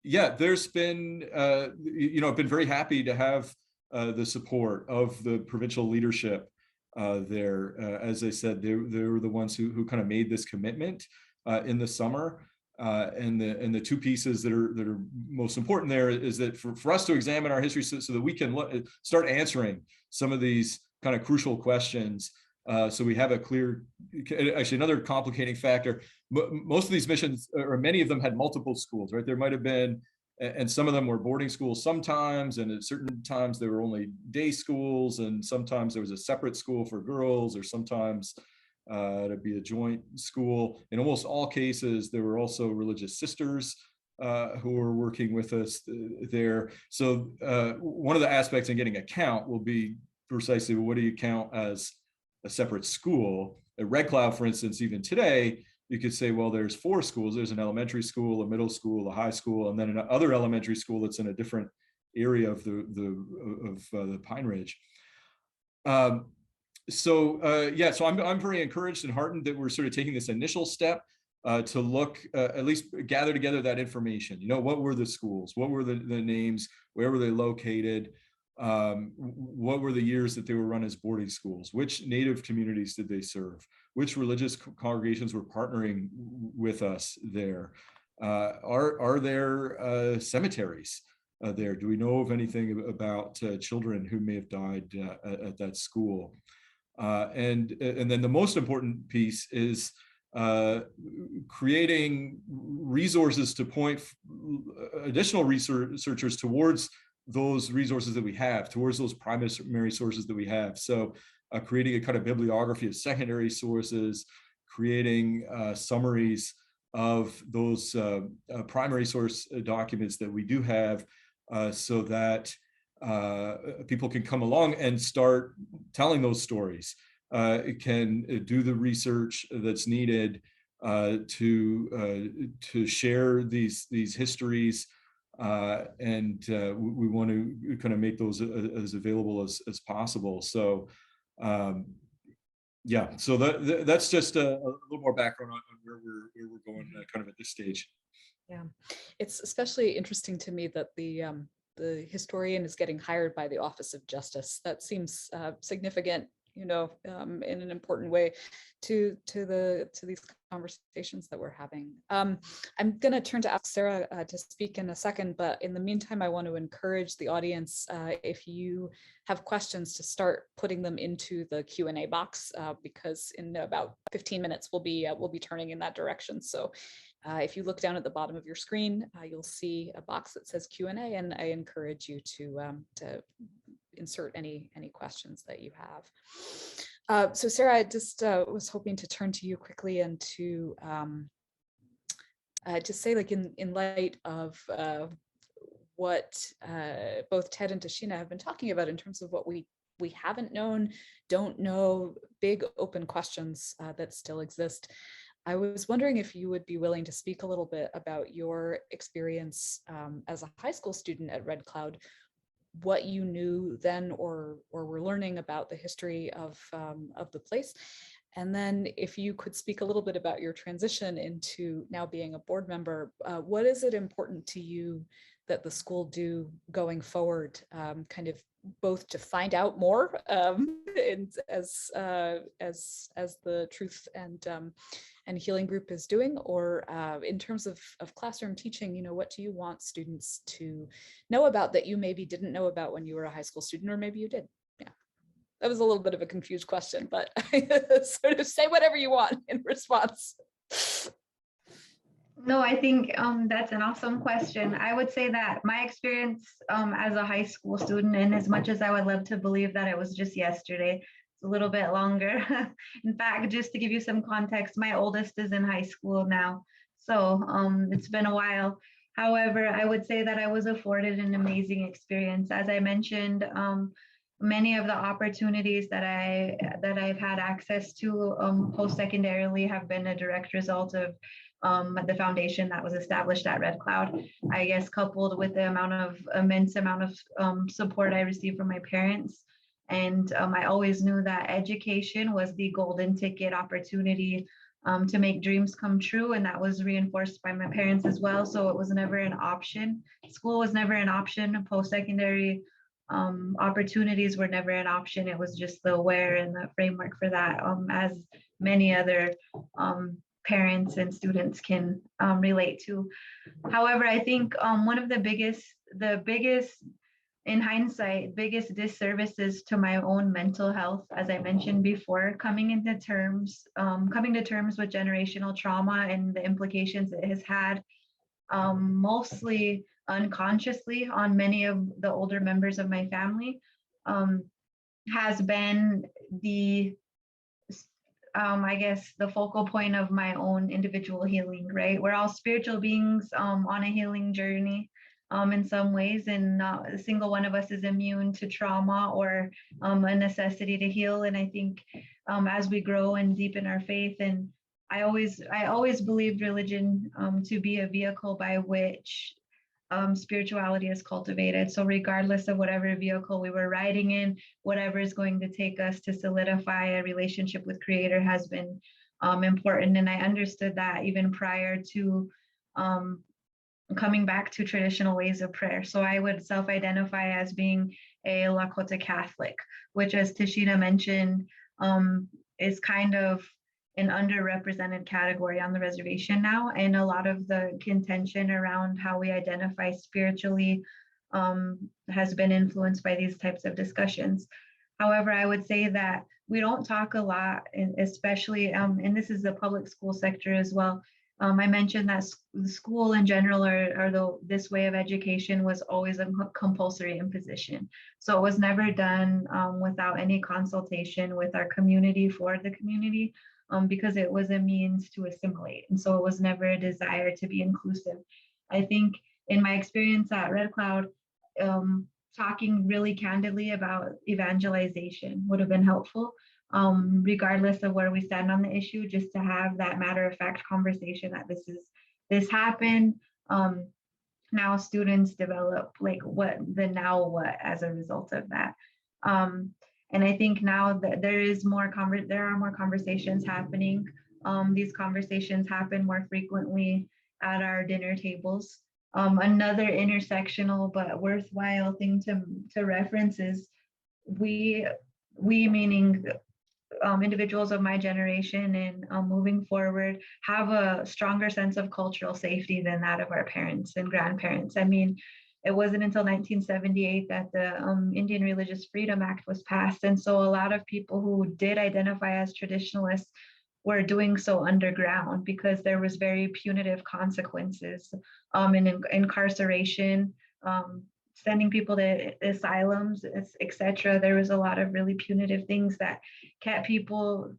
Yeah, there's been, I've been very happy to have the support of the provincial leadership there. As I said, they were the ones who kind of made this commitment in the summer. And the 2 pieces that are most important there is that for us to examine our history so that we can start answering some of these kind of crucial questions. So we have a clear, actually another complicating factor, most of these missions, or many of them, had multiple schools, right? There might have been, and some of them were boarding schools sometimes, and at certain times they were only day schools, and sometimes there was a separate school for girls, or sometimes to be a joint school. In almost all cases, there were also religious sisters who were working with us there. So one of the aspects in getting a count will be precisely, what do you count as a separate school? At Red Cloud, for instance, even today, you could say, well, there's 4 schools. There's an elementary school, a middle school, a high school, and then another elementary school that's in a different area of the Pine Ridge. So I'm very encouraged and heartened that we're sort of taking this initial step to look, at least gather together that information. You know, what were the schools? What were the names? Where were they located? What were the years that they were run as boarding schools? Which Native communities did they serve? Which religious congregations were partnering with us there? Are there cemeteries there? Do we know of anything about children who may have died at that school? And then the most important piece is creating resources to point additional researchers towards those resources that we have, towards those primary sources that we have. So creating a kind of bibliography of secondary sources, creating summaries of those primary source documents that we do have, so that people can come along and start telling those stories. It can do the research that's needed to share these histories, and we want to kind of make those as available as possible. So yeah, so that's just a little more background on where we're going kind of at this stage. Yeah, it's especially interesting to me that the historian is getting hired by the Office of Justice. That seems significant, you know, in an important way to these conversations that we're having. I'm going to turn to ask Sarah to speak in a second, but in the meantime, I want to encourage the audience, if you have questions, to start putting them into the Q&A box, because in about 15 minutes we'll be turning in that direction. So if you look down at the bottom of your screen, you'll see a box that says Q&A, and I encourage you to insert any questions that you have. So Sarah, I just was hoping to turn to you quickly and to just say, like, in light of what both Ted and Tashina have been talking about in terms of what we haven't known, don't know, big open questions that still exist. I was wondering if you would be willing to speak a little bit about your experience as a high school student at Red Cloud, what you knew then or were learning about the history of the place. And then if you could speak a little bit about your transition into now being a board member, what is it important to you that the school do going forward, kind of both to find out more and as the Truth and Healing group is doing, or in terms of classroom teaching, you know, what do you want students to know about that you maybe didn't know about when you were a high school student, or maybe you did? Yeah, that was a little bit of a confused question, but sort of say whatever you want in response. No, I think that's an awesome question. I would say that my experience as a high school student, and as much as I would love to believe that it was just yesterday, it's a little bit longer. In fact, just to give you some context, my oldest is in high school now. So it's been a while. However, I would say that I was afforded an amazing experience. As I mentioned, many of the opportunities that I've had access to post-secondarily have been a direct result of the foundation that was established at Red Cloud. I guess coupled with the immense amount of support I received from my parents. And I always knew that education was the golden ticket opportunity to make dreams come true. And that was reinforced by my parents as well. So it was never an option. School was never an option. Post-secondary opportunities were never an option. It was just the where and the framework for that, as many other parents and students can relate to. However, I think one of the biggest, in hindsight, biggest disservices to my own mental health, as I mentioned before, coming to terms with generational trauma and the implications it has had, mostly unconsciously on many of the older members of my family, has been the I guess the focal point of my own individual healing, right? We're all spiritual beings on a healing journey in some ways, and not a single one of us is immune to trauma or a necessity to heal. And I think as we grow and deepen our faith and I always believed religion to be a vehicle by which spirituality is cultivated. So regardless of whatever vehicle we were riding in, whatever is going to take us to solidify a relationship with Creator has been important. And I understood that even prior to coming back to traditional ways of prayer. So I would self-identify as being a Lakota Catholic, which, as Tashina mentioned, is kind of an underrepresented category on the reservation now. And a lot of the contention around how we identify spiritually has been influenced by these types of discussions. However, I would say that we don't talk a lot, especially, and this is the public school sector as well. I mentioned that the school in general, this way of education was always a compulsory imposition. So it was never done without any consultation with our community, for the community, because it was a means to assimilate. And so it was never a desire to be inclusive. I think in my experience at Red Cloud, talking really candidly about evangelization would have been helpful. Regardless of where we stand on the issue, just to have that matter-of-fact conversation that this happened. Now students develop like now what as a result of that. And I think now that there are more conversations happening. These conversations happen more frequently at our dinner tables. Another intersectional but worthwhile thing to reference is we meaning individuals of my generation and moving forward have a stronger sense of cultural safety than that of our parents and grandparents. I mean, it wasn't until 1978 that the Indian Religious Freedom Act was passed. And so a lot of people who did identify as traditionalists were doing so underground because there was very punitive consequences in incarceration, sending people to asylums, etc. There was a lot of really punitive things that kept people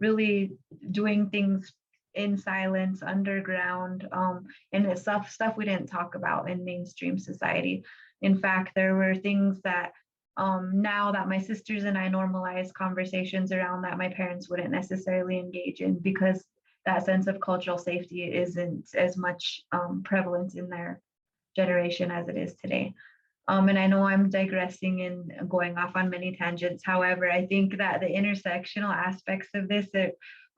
really doing things in silence, underground, and it's stuff we didn't talk about in mainstream society. In fact, there were things that now that my sisters and I normalize conversations around that my parents wouldn't necessarily engage in because that sense of cultural safety isn't as much prevalent in their generation as it is today. And I know I'm digressing and going off on many tangents. However, I think that the intersectional aspects of this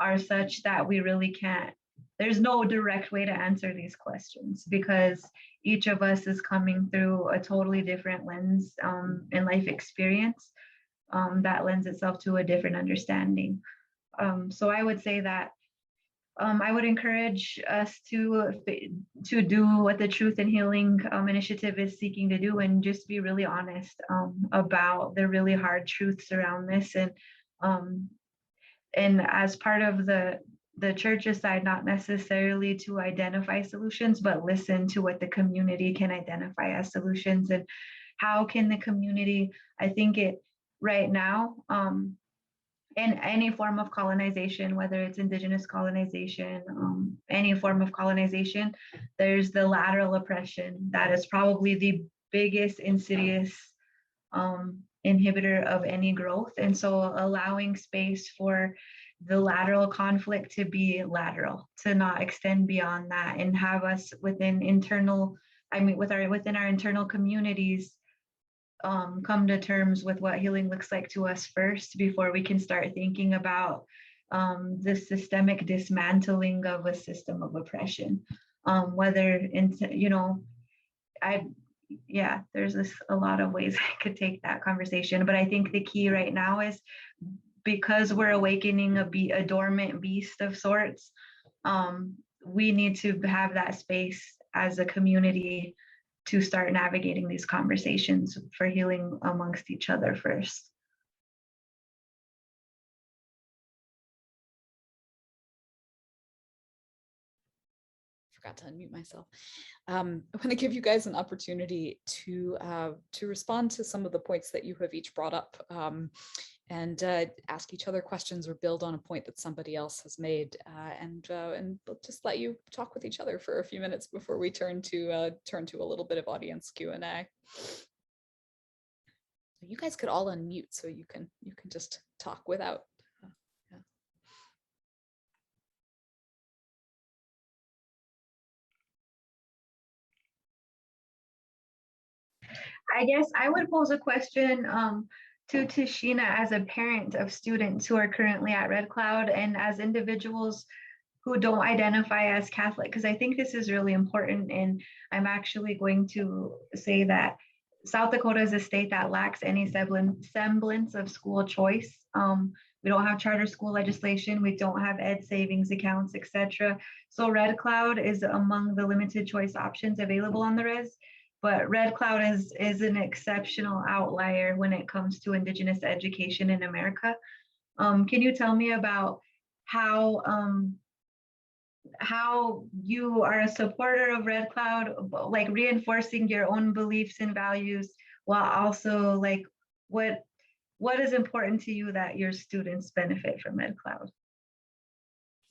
are such that we really can't, there's no direct way to answer these questions because each of us is coming through a totally different lens and life experience that lends itself to a different understanding. So I would say that I would encourage us to do what the Truth and Healing Initiative is seeking to do and just be really honest about the really hard truths around this. And as part of the church's side, not necessarily to identify solutions, but listen to what the community can identify as solutions and how can the community, I think it right now, in any form of colonization, whether it's Indigenous colonization, any form of colonization, there's the lateral oppression that is probably the biggest insidious inhibitor of any growth. And so allowing space for the lateral conflict to be lateral, to not extend beyond that and have us within our internal communities come to terms with what healing looks like to us first before we can start thinking about the systemic dismantling of a system of oppression. There's a lot of ways I could take that conversation, but I think the key right now is because we're awakening a dormant beast of sorts, we need to have that space as a community to start navigating these conversations for healing amongst each other first. Forgot to unmute myself. I want to give you guys an opportunity to respond to some of the points that you have each brought up and ask each other questions or build on a point that somebody else has made, and we'll just let you talk with each other for a few minutes before we turn to a little bit of audience Q&A. You guys could all unmute so you can just talk without. I guess I would pose a question to Tashina as a parent of students who are currently at Red Cloud and as individuals who don't identify as Catholic, because I think this is really important. And I'm actually going to say that South Dakota is a state that lacks any semblance of school choice. We don't have charter school legislation. We don't have ed savings accounts, etc. So Red Cloud is among the limited choice options available on the res. But Red Cloud is an exceptional outlier when it comes to Indigenous education in America. Can you tell me about how you are a supporter of Red Cloud, like reinforcing your own beliefs and values, while also like what is important to you that your students benefit from Red Cloud?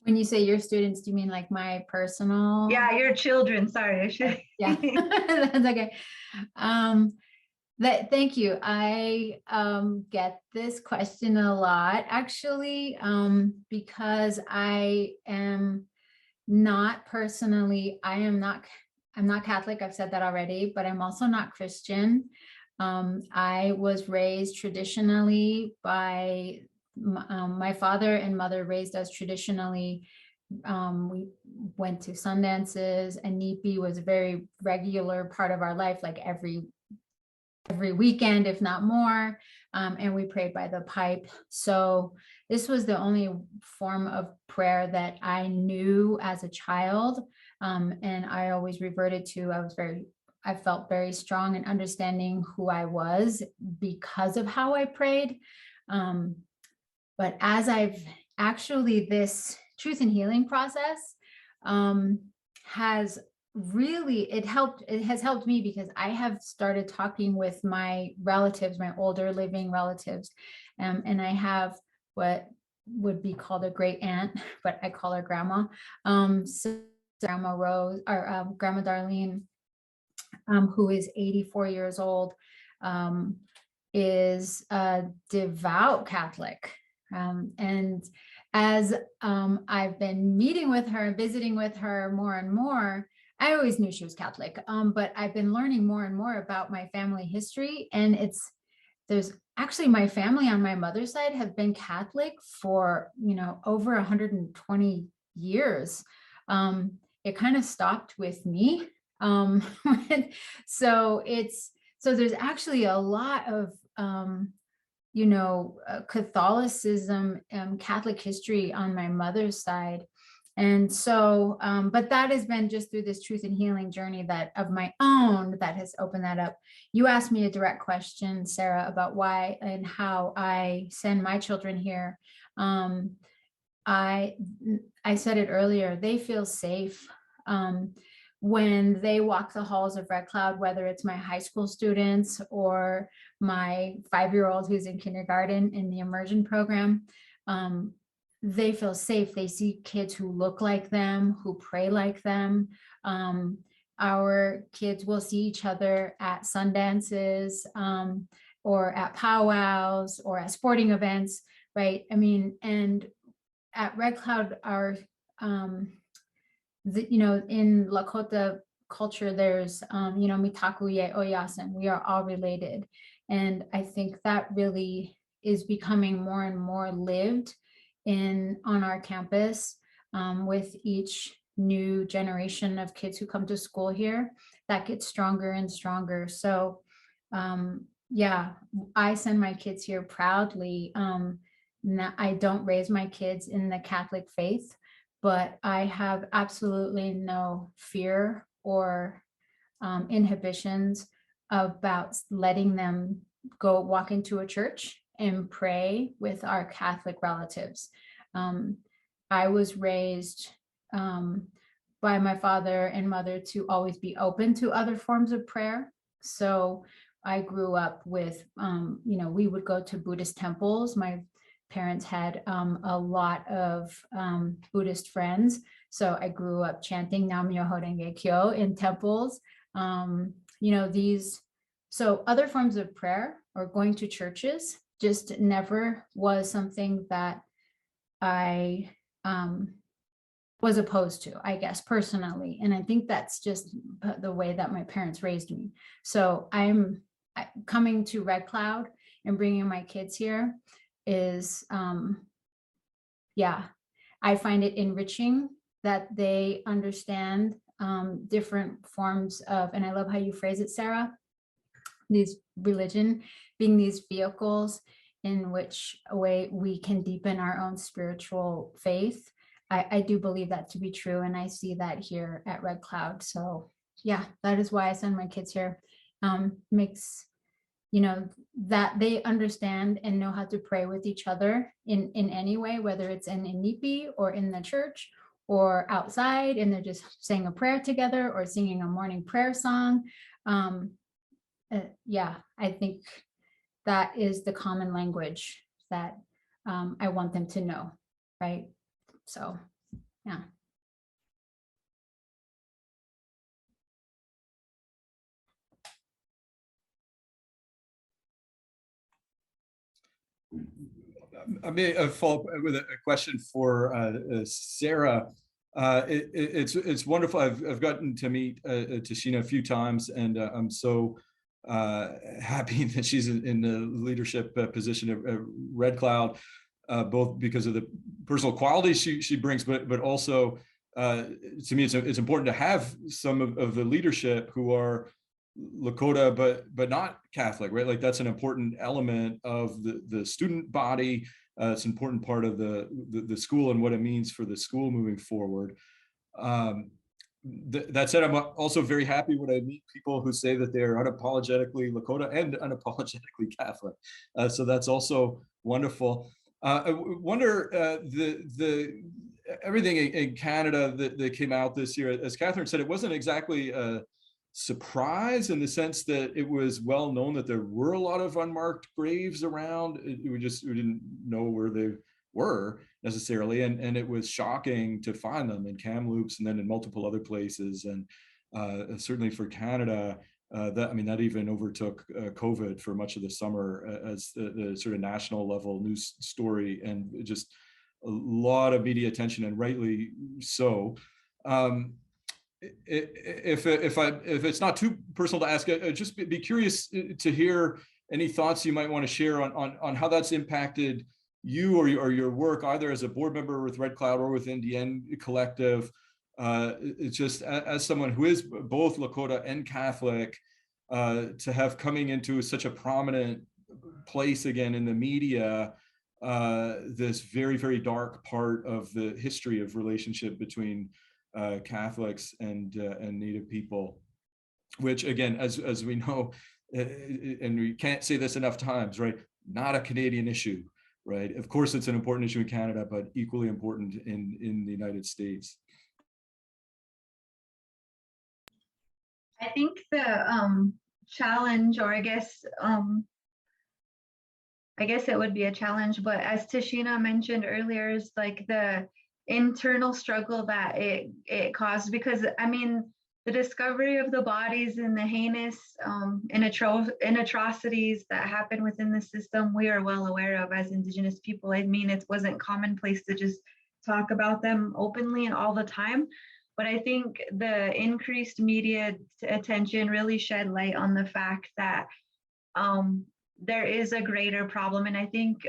When you say your students, do you mean like my personal? Yeah, your children. Sorry, I should. Yeah, that's okay. Thank you. I get this question a lot, actually, because I am not personally, I'm not Catholic. I've said that already, but I'm also not Christian. I was raised traditionally by my father and mother raised us traditionally. We went to Sundances, and Nipi was a very regular part of our life, like every weekend, if not more. And we prayed by the pipe. So this was the only form of prayer that I knew as a child. And I always reverted to, I felt very strong in understanding who I was because of how I prayed. But as this truth and healing process has helped me, because I have started talking with my relatives, my older living relatives, and I have what would be called a great aunt, but I call her grandma. So Grandma Rose, or Grandma Darlene, who is 84 years old, is a devout Catholic. And as I've been meeting with her, visiting with her more and more, I always knew she was Catholic, but I've been learning more and more about my family history. And there's actually, my family on my mother's side have been Catholic for, over 120 years. It kind of stopped with me. So there's actually a lot of, Catholicism, Catholic history on my mother's side. And so, but that has been just through this truth and healing journey of my own that has opened that up. You asked me a direct question, Sarah, about why and how I send my children here. I said it earlier, they feel safe when they walk the halls of Red Cloud, whether it's my high school students or my 5-year-old who's in kindergarten in the immersion program. They feel safe. They see kids who look like them, who pray like them. Our kids will see each other at Sundances or at powwows or at sporting events, right? I mean, and at Red Cloud, in Lakota culture, there's, mitakuye oyasin, we are all related. And I think that really is becoming more and more lived on our campus with each new generation of kids who come to school here. That gets stronger and stronger. So yeah, I send my kids here proudly. I don't raise my kids in the Catholic faith, but I have absolutely no fear or inhibitions about letting them go walk into a church and pray with our Catholic relatives. I was raised by my father and mother to always be open to other forms of prayer. So I grew up with, we would go to Buddhist temples. My parents had a lot of Buddhist friends. So I grew up chanting Nam Myoho Renge Kyo in temples. So other forms of prayer or going to churches just never was something that I was opposed to, I guess, personally. And I think that's just the way that my parents raised me. So I'm coming to Red Cloud and bringing my kids here is, yeah, I find it enriching that they understand different forms of, and I love how you phrase it, Sarah, these religion being these vehicles in which a way we can deepen our own spiritual faith. I do believe that to be true, and I see that here at Red Cloud. So yeah, that is why I send my kids here. Makes, you know, that they understand and know how to pray with each other in any way, whether it's in Inipi or in the church or outside, and they're just saying a prayer together or singing a morning prayer song. Yeah, I think that is the common language that I want them to know, right? So, yeah. I may follow up with a question for Sarah. It's wonderful. I've gotten to meet Tashina a few times, and I'm so happy that she's in the leadership position at Red Cloud, both because of the personal qualities she brings, but also to me it's important to have some of the leadership who are Lakota, but not Catholic, right? Like that's an important element of the student body. It's an important part of the school and what it means for the school moving forward. That said, I'm also very happy when I meet people who say that they're unapologetically Lakota and unapologetically Catholic. So that's also wonderful. I wonder the everything in Canada that came out this year, as Catherine said, it wasn't exactly a surprise in the sense that it was well known that there were a lot of unmarked graves around. We didn't know where they were necessarily, and it was shocking to find them in Kamloops and then in multiple other places. And certainly for Canada, that even overtook COVID for much of the summer as the sort of national level news story, and just a lot of media attention, and rightly so. If it's not too personal to ask, just be curious to hear any thoughts you might want to share on how that's impacted you or your work, either as a board member with Red Cloud or with Indian Collective. It's just as someone who is both Lakota and Catholic, to have coming into such a prominent place again in the media, this very, very dark part of the history of relationship between Catholics and Native people, which again, as we know, and we can't say this enough times, right? Not a Canadian issue, right? Of course, it's an important issue in Canada, but equally important in the United States. I think the challenge, or I guess it would be a challenge, but as Tashina mentioned earlier, is like the internal struggle that it caused, because I mean, the discovery of the bodies and the heinous and atrocities that happen within the system, we are well aware of as Indigenous people. I mean, it wasn't commonplace to just talk about them openly and all the time. But I think the increased media attention really shed light on the fact that there is a greater problem. And I think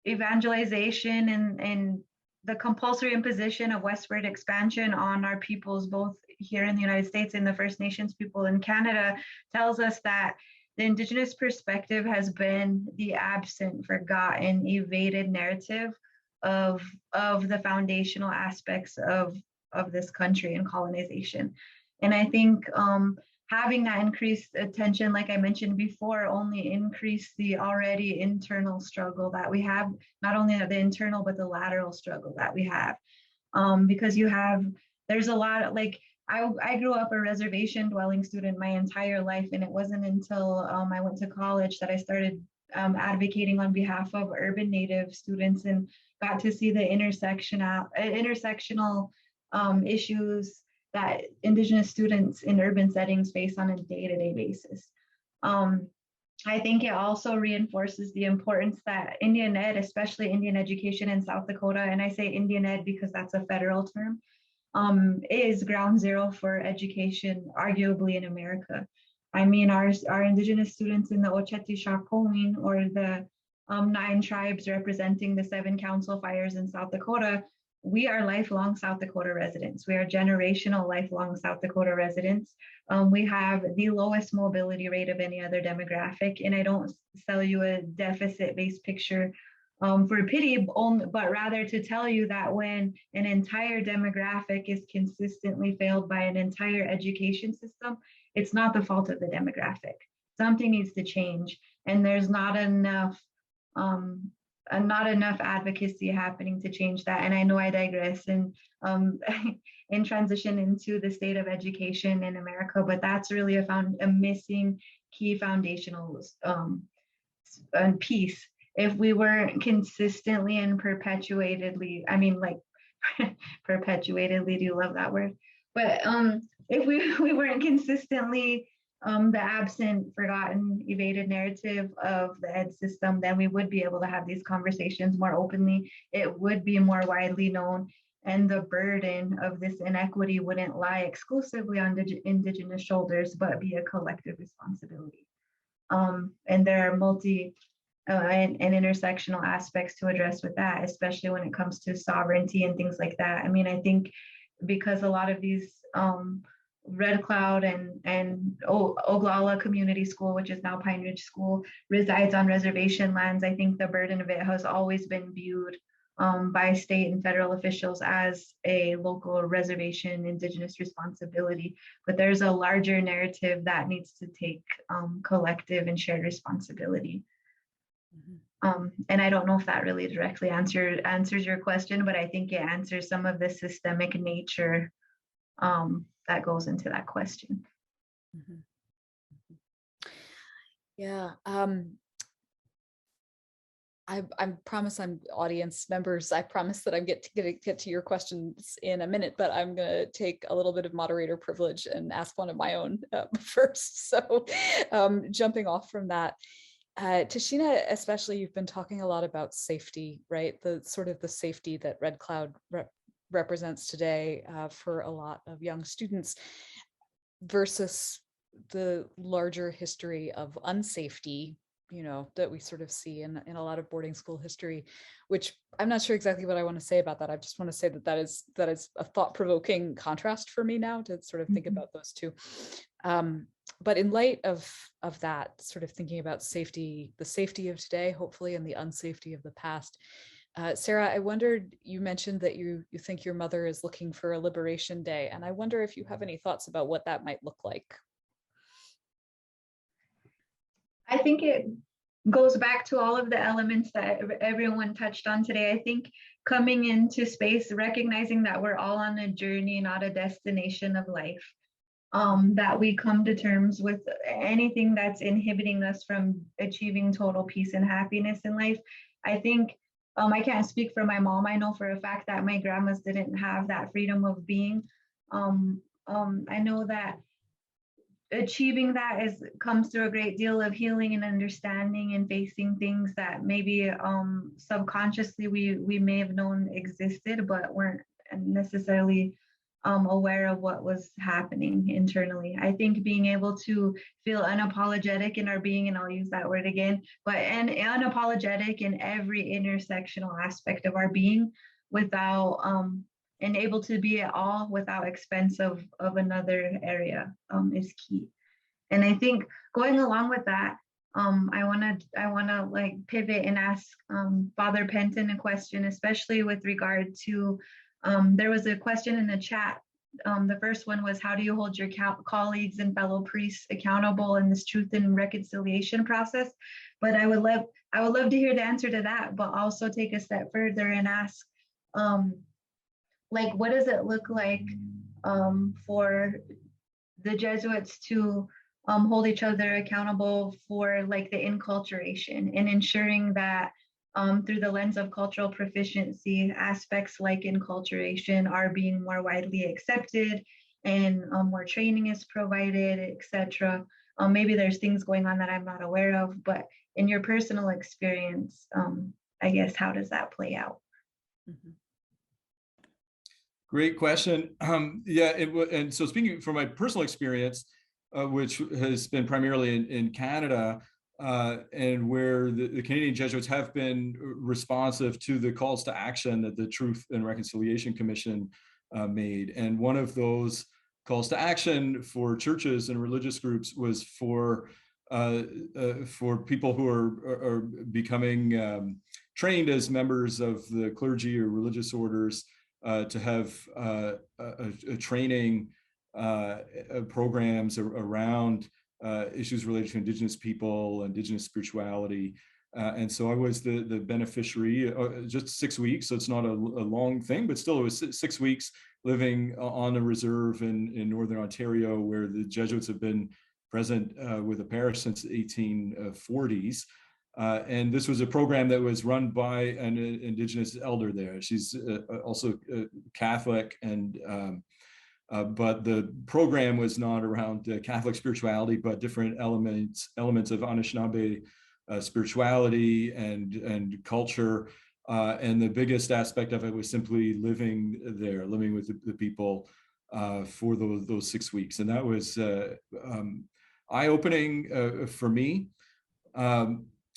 evangelization and the compulsory imposition of westward expansion on our peoples, both here in the United States and the First Nations people in Canada, tells us that the Indigenous perspective has been the absent, forgotten, evaded narrative of the foundational aspects of this country and colonization. And I think having that increased attention, like I mentioned before, only increased the already internal struggle that we have, not only the internal, but the lateral struggle that we have. Because there's a lot of, like, I grew up a reservation dwelling student my entire life, and it wasn't until I went to college that I started advocating on behalf of urban Native students and got to see the intersectional issues that Indigenous students in urban settings face on a day-to-day basis. I think it also reinforces the importance that Indian Ed, especially Indian education in South Dakota, and I say Indian Ed because that's a federal term, is ground zero for education, arguably in America. I mean, our Indigenous students in the Oceti-Sakowin, or the 9 tribes representing the 7 council fires in South Dakota, we are lifelong South Dakota residents. We are generational lifelong South Dakota residents. We have the lowest mobility rate of any other demographic, and I don't sell you a deficit-based picture for pity, but rather to tell you that when an entire demographic is consistently failed by an entire education system, it's not the fault of the demographic. Something needs to change, and there's not enough advocacy happening to change that. And I know I digress and in transition into the state of education in America, but that's really a missing key foundational piece. If we weren't consistently and perpetuatedly, I mean, like perpetuatedly, do you love that word? But if we weren't consistently the absent, forgotten, evaded narrative of the ed system, then we would be able to have these conversations more openly. It would be more widely known, and the burden of this inequity wouldn't lie exclusively on Indigenous shoulders, but be a collective responsibility. And there are and intersectional aspects to address with that, especially when it comes to sovereignty and things like that. I mean, I think because a lot of these Red Cloud and Oglala Community School, which is now Pine Ridge School, resides on reservation lands, I think the burden of it has always been viewed by state and federal officials as a local reservation Indigenous responsibility. But there's a larger narrative that needs to take collective and shared responsibility. And I don't know if that really directly answers your question, but I think it answers some of the systemic nature that goes into that question. Yeah, I promise I'm audience members. I promise that I'm going to get to your questions in a minute, but I'm going to take a little bit of moderator privilege and ask one of my own first. So jumping off from that, Tashina, especially, you've been talking a lot about safety, right? The sort of the safety that Red Cloud represents today for a lot of young students versus the larger history of unsafety, you know, that we sort of see in a lot of boarding school history, which I'm not sure exactly what I want to say about that. I just want to say that is a thought-provoking contrast for me now to sort of think about those two. But in light of that, sort of thinking about safety, the safety of today, hopefully, and the unsafety of the past, Sarah, I wondered, you mentioned that you think your mother is looking for a Liberation Day, and I wonder if you have any thoughts about what that might look like. I think it goes back to all of the elements that everyone touched on today. I think coming into space, recognizing that we're all on a journey, not a destination of life, that we come to terms with anything that's inhibiting us from achieving total peace and happiness in life. I think I can't speak for my mom. I know for a fact that my grandmas didn't have that freedom of being. I know that achieving that comes through a great deal of healing and understanding and facing things that maybe subconsciously we may have known existed, but weren't necessarily aware of what was happening internally. I think being able to feel unapologetic in our being, and I'll use that word again, and unapologetic in every intersectional aspect of our being, without and able to be at all without expense of another area is key. And I think going along with that, I wanna like pivot and ask Father Penton a question, especially with regard to there was a question in the chat. The first one was, how do you hold your colleagues and fellow priests accountable in this truth and reconciliation process? But I would love to hear the answer to that, but also take a step further and ask, like, what does it look like for the Jesuits to hold each other accountable for like the enculturation and ensuring that through the lens of cultural proficiency, aspects like enculturation are being more widely accepted and more training is provided, etc. Maybe there's things going on that I'm not aware of, but in your personal experience, I guess, how does that play out? Great question. Yeah, and so speaking from my personal experience, which has been primarily in Canada, and where the Canadian Jesuits have been responsive to the calls to action that the Truth and Reconciliation Commission made. And one of those calls to action for churches and religious groups was for people who are becoming trained as members of the clergy or religious orders to have a training programs around issues related to Indigenous people, Indigenous spirituality. And so I was the beneficiary, just 6 weeks, so it's not a long thing, but still it was 6 weeks living on a reserve in Northern Ontario, where the Jesuits have been present with a parish since the 1840s. And this was a program that was run by an Indigenous elder there. She's also Catholic, and but the program was not around Catholic spirituality, but different elements of Anishinaabe spirituality and culture. And the biggest aspect of it was simply living there, living with the people for those 6 weeks. And that was eye-opening for me.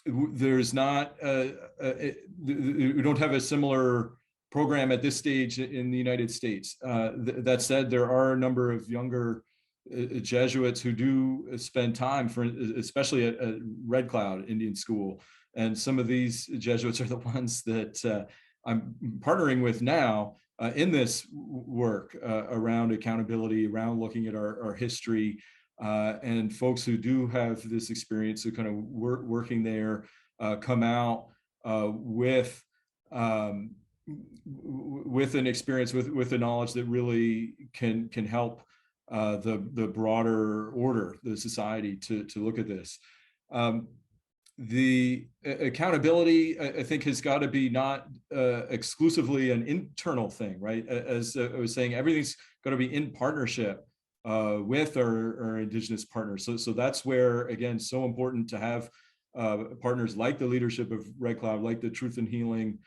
There's not, we don't have a similar program at this stage in the United States. That said, there are a number of younger Jesuits who do spend time, especially at Red Cloud Indian School. And some of these Jesuits are the ones that I'm partnering with now in this work around accountability, around looking at our history, and folks who do have this experience of kind of working there come out with an experience, with the knowledge that really can help the broader order, the society, to look at this. The accountability, I think, has got to be not exclusively an internal thing, right? As I was saying, everything's got to be in partnership with our Indigenous partners. So that's where, again, so important to have partners like the leadership of Red Cloud, like the Truth and Healing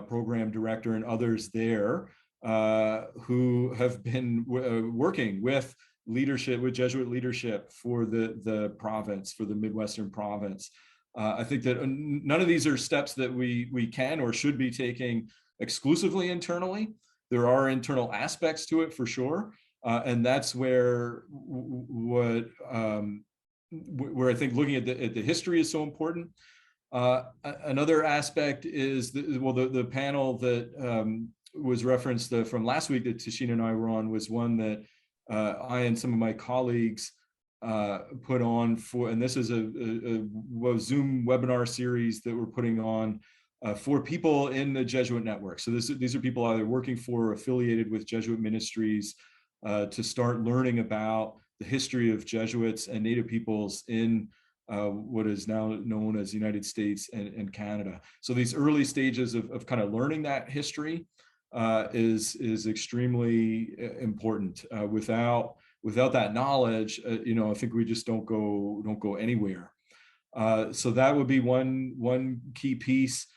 program director and others there who have been working with leadership, with Jesuit leadership for the province, for the Midwestern province. I think that none of these are steps that we can or should be taking exclusively internally. There are internal aspects to it for sure. And that's where I think looking at the history is so important. Another aspect is the panel that was referenced from last week that Tashina and I were on was one that I and some of my colleagues put on for, and this is a Zoom webinar series that we're putting on for people in the Jesuit network. So these are people either working for or affiliated with Jesuit ministries to start learning about the history of Jesuits and Native peoples in what is now known as the United States and Canada. So these early stages of kind of learning that history is extremely important. Without that knowledge, I think we just don't go anywhere. So that would be one key piece.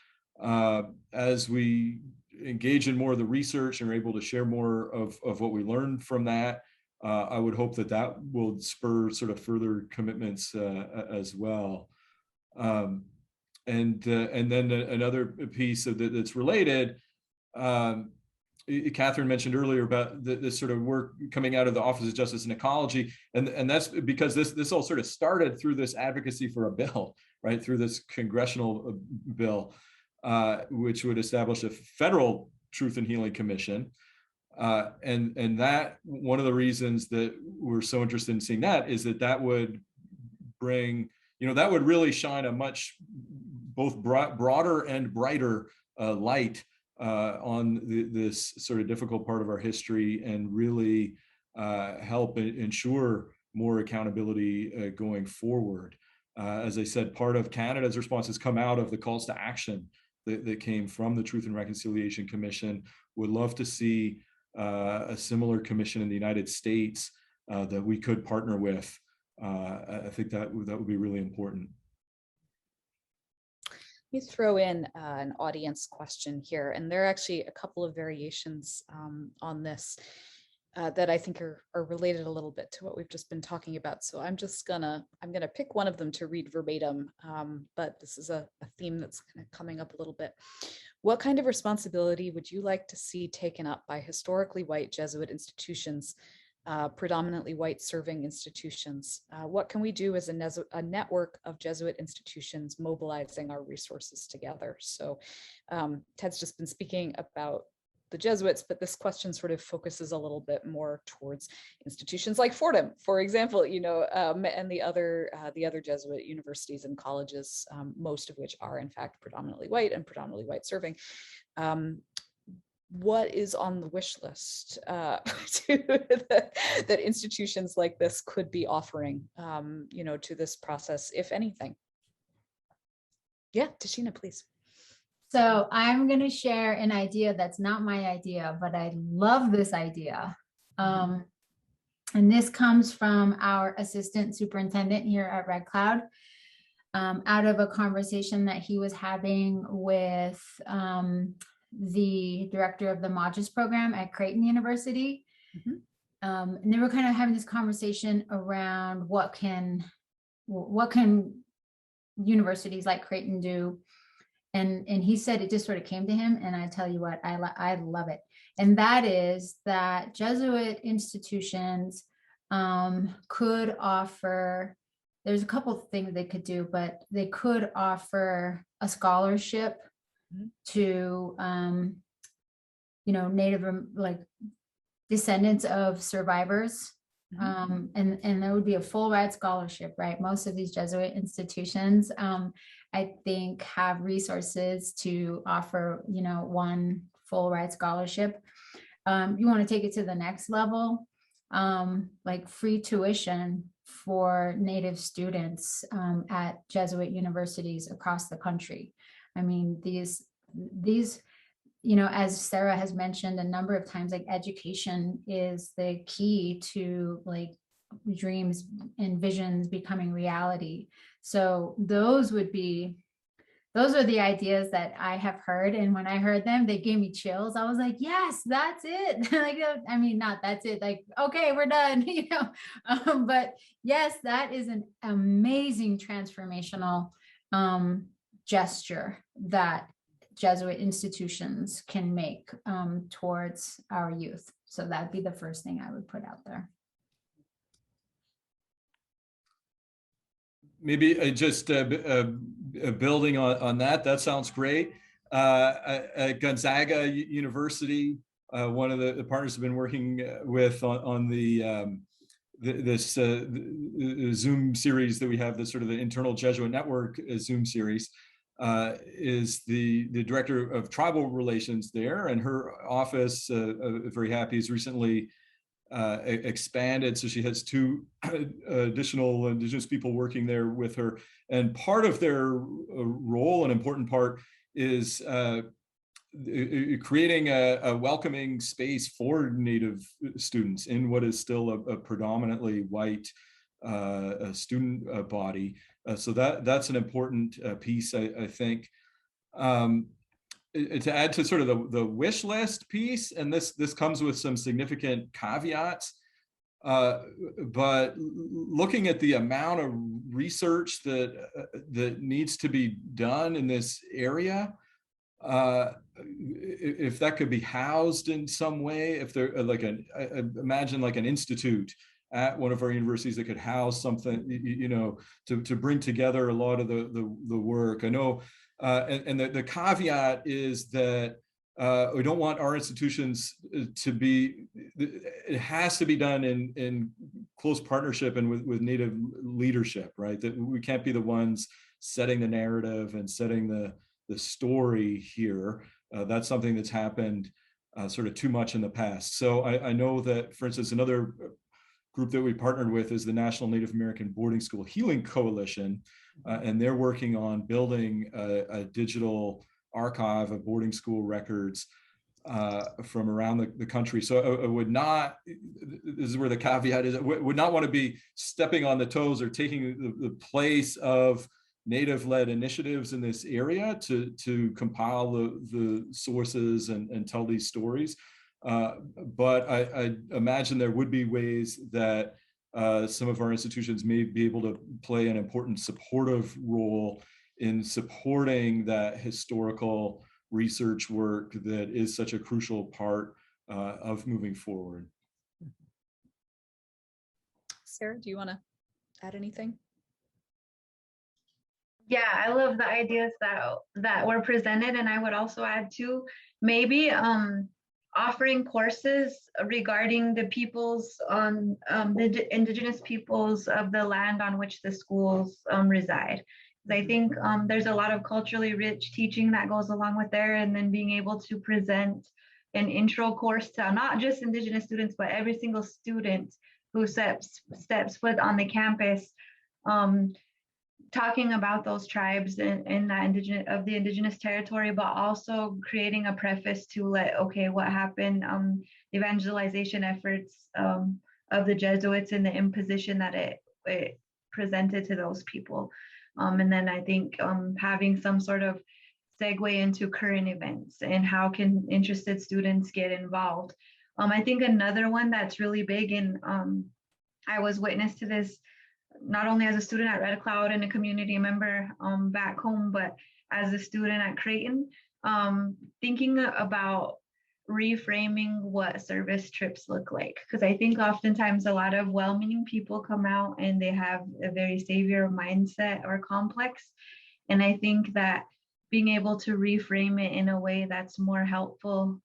As we engage in more of the research and are able to share more of what we learned from that, I would hope that will spur sort of further commitments as well. And then another piece that's related, Catherine mentioned earlier about this sort of work coming out of the Office of Justice and Ecology, and that's because this all sort of started through this advocacy for a bill, right, through this congressional bill, which would establish a federal Truth and Healing Commission. And that, one of the reasons that we're so interested in seeing that is that would bring, that would really shine a much both broader and brighter light on this sort of difficult part of our history, and really help ensure more accountability going forward. As I said, part of Canada's response has come out of the calls to action that came from the Truth and Reconciliation Commission. Would love to see a similar commission in the United States that we could partner with. I think that would be really important. Let me throw in an audience question here, and there are actually a couple of variations on this. that I think are related a little bit to what we've just been talking about. So I'm gonna pick one of them to read verbatim, but this is a theme that's kind of coming up a little bit. What kind of responsibility would you like to see taken up by historically white Jesuit institutions, predominantly white serving institutions? What can we do as a network of Jesuit institutions mobilizing our resources together? So Ted's just been speaking about the Jesuits, but this question sort of focuses a little bit more towards institutions like Fordham, for example, and the other Jesuit universities and colleges, most of which are in fact predominantly white and predominantly white serving. What is on the wish list that institutions like this could be offering, to this process, if anything? Yeah, Tashina, please. So I'm going to share an idea that's not my idea, but I love this idea. And this comes from our assistant superintendent here at Red Cloud, out of a conversation that he was having with the director of the Modges program at Creighton University. And they were kind of having this conversation around what can universities like Creighton do. And he said it just sort of came to him, and I tell you what, I love it. And that is that Jesuit institutions could offer, there's a couple of things they could do, but they could offer a scholarship to, Native, like descendants of survivors. And there would be a full ride scholarship, right? Most of these Jesuit institutions, I think, have resources to offer, one full ride scholarship. You want to take it to the next level, like free tuition for Native students at Jesuit universities across the country. I mean, these, as Sarah has mentioned a number of times, like education is the key to like dreams and visions becoming reality. So those are the ideas that I have heard. And when I heard them, they gave me chills. I was like, yes, that's it. Like, I mean, not that's it. Like, okay, we're done, but yes, that is an amazing transformational gesture that Jesuit institutions can make towards our youth. So that'd be the first thing I would put out there. Maybe just building on that sounds great. At Gonzaga University, one of the partners have been working with on this Zoom series that we have, this sort of the internal Jesuit network Zoom series, is the director of tribal relations there, and her office, very happy, has recently expanded, so she has 2 additional Indigenous people working there with her, and part of their role, an important part, is creating a welcoming space for Native students in what is still a predominantly white student body. So that's an important piece, I think. To add to sort of the wish list piece, and this comes with some significant caveats, but looking at the amount of research that needs to be done in this area, if that could be housed in some way, if there imagine like an institute at one of our universities that could house something, to bring together a lot of the work. I know. And the caveat is that we don't want our institutions to be, it has to be done in close partnership and with Native leadership, right? That we can't be the ones setting the narrative and setting the story here. That's something that's happened sort of too much in the past. So I know that, for instance, another group that we partnered with is the National Native American Boarding School Healing Coalition, and they're working on building a digital archive of boarding school records from around the country. So I would not, this is where the caveat is, I would not want to be stepping on the toes or taking the place of Native-led initiatives in this area to compile the sources and tell these stories. But I imagine there would be ways that some of our institutions may be able to play an important supportive role in supporting that historical research work that is such a crucial part of moving forward. Sarah, do you want to add anything? Yeah, I love the ideas that were presented, and I would also add to maybe offering courses regarding the peoples on the indigenous peoples of the land on which the schools reside. I think there's a lot of culturally rich teaching that goes along with there, and then being able to present an intro course to not just indigenous students, but every single student who steps foot on the campus, talking about those tribes in that indigenous territory, but also creating a preface to okay, what happened, evangelization efforts of the Jesuits and the imposition that it presented to those people. And then I think having some sort of segue into current events and how can interested students get involved. I think another one that's really big, and I was witness to this not only as a student at Red Cloud and a community member back home, but as a student at Creighton, thinking about reframing what service trips look like. Because I think oftentimes a lot of well-meaning people come out and they have a very savior mindset or complex. And I think that being able to reframe it in a way that's more helpful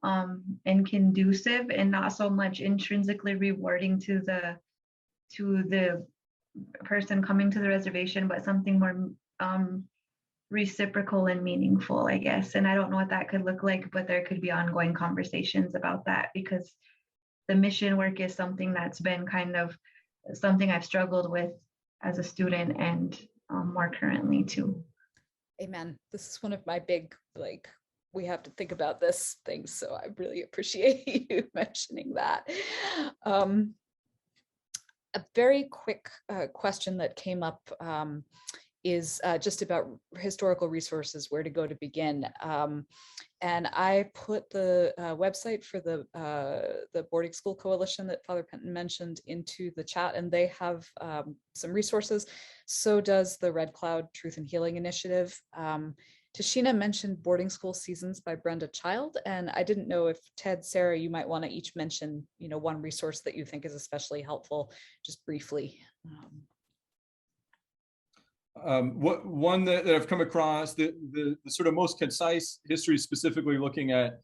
and conducive and not so much intrinsically rewarding to the person coming to the reservation, but something more reciprocal and meaningful, I guess. And I don't know what that could look like, but there could be ongoing conversations about that, because the mission work is something that's been kind of something I've struggled with as a student and more currently too. Amen. This is one of my big, we have to think about this things. So I really appreciate you mentioning that. A very quick question that came up is just about historical resources, where to go to begin. And I put the website for the boarding school coalition that Father Penton mentioned into the chat, and they have some resources. So does the Red Cloud Truth and Healing Initiative. Tashina mentioned Boarding School Seasons by Brenda Child, and I didn't know if Ted, Sarah, you might want to each mention, one resource that you think is especially helpful, just briefly. One that I've come across, the sort of most concise history, specifically looking at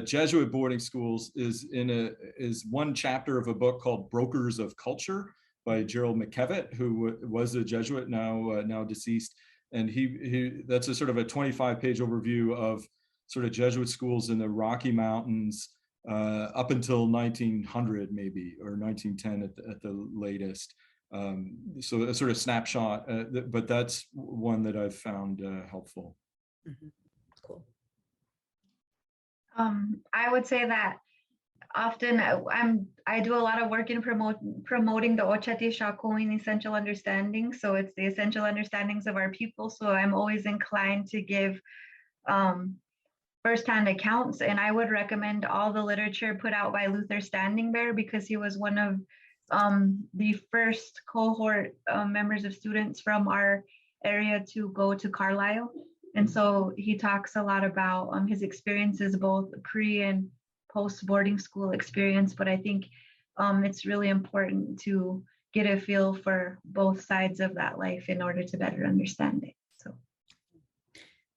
Jesuit boarding schools, is one chapter of a book called Brokers of Culture by Gerald Mckevitt, who was a Jesuit, now deceased. And that's a sort of a 25-page overview of sort of Jesuit schools in the Rocky Mountains up until 1900 maybe, or 1910 at the latest. So a sort of snapshot, but that's one that I've found helpful. Mm-hmm. Cool. I would say that often I do a lot of work in promoting the Ocheti Shakoin essential understanding. So it's the essential understandings of our people. So I'm always inclined to give firsthand accounts, and I would recommend all the literature put out by Luther Standing Bear, because he was one of the first cohort members of students from our area to go to Carlisle. And so he talks a lot about his experiences, both pre and post boarding school experience. But I think it's really important to get a feel for both sides of that life in order to better understand it. So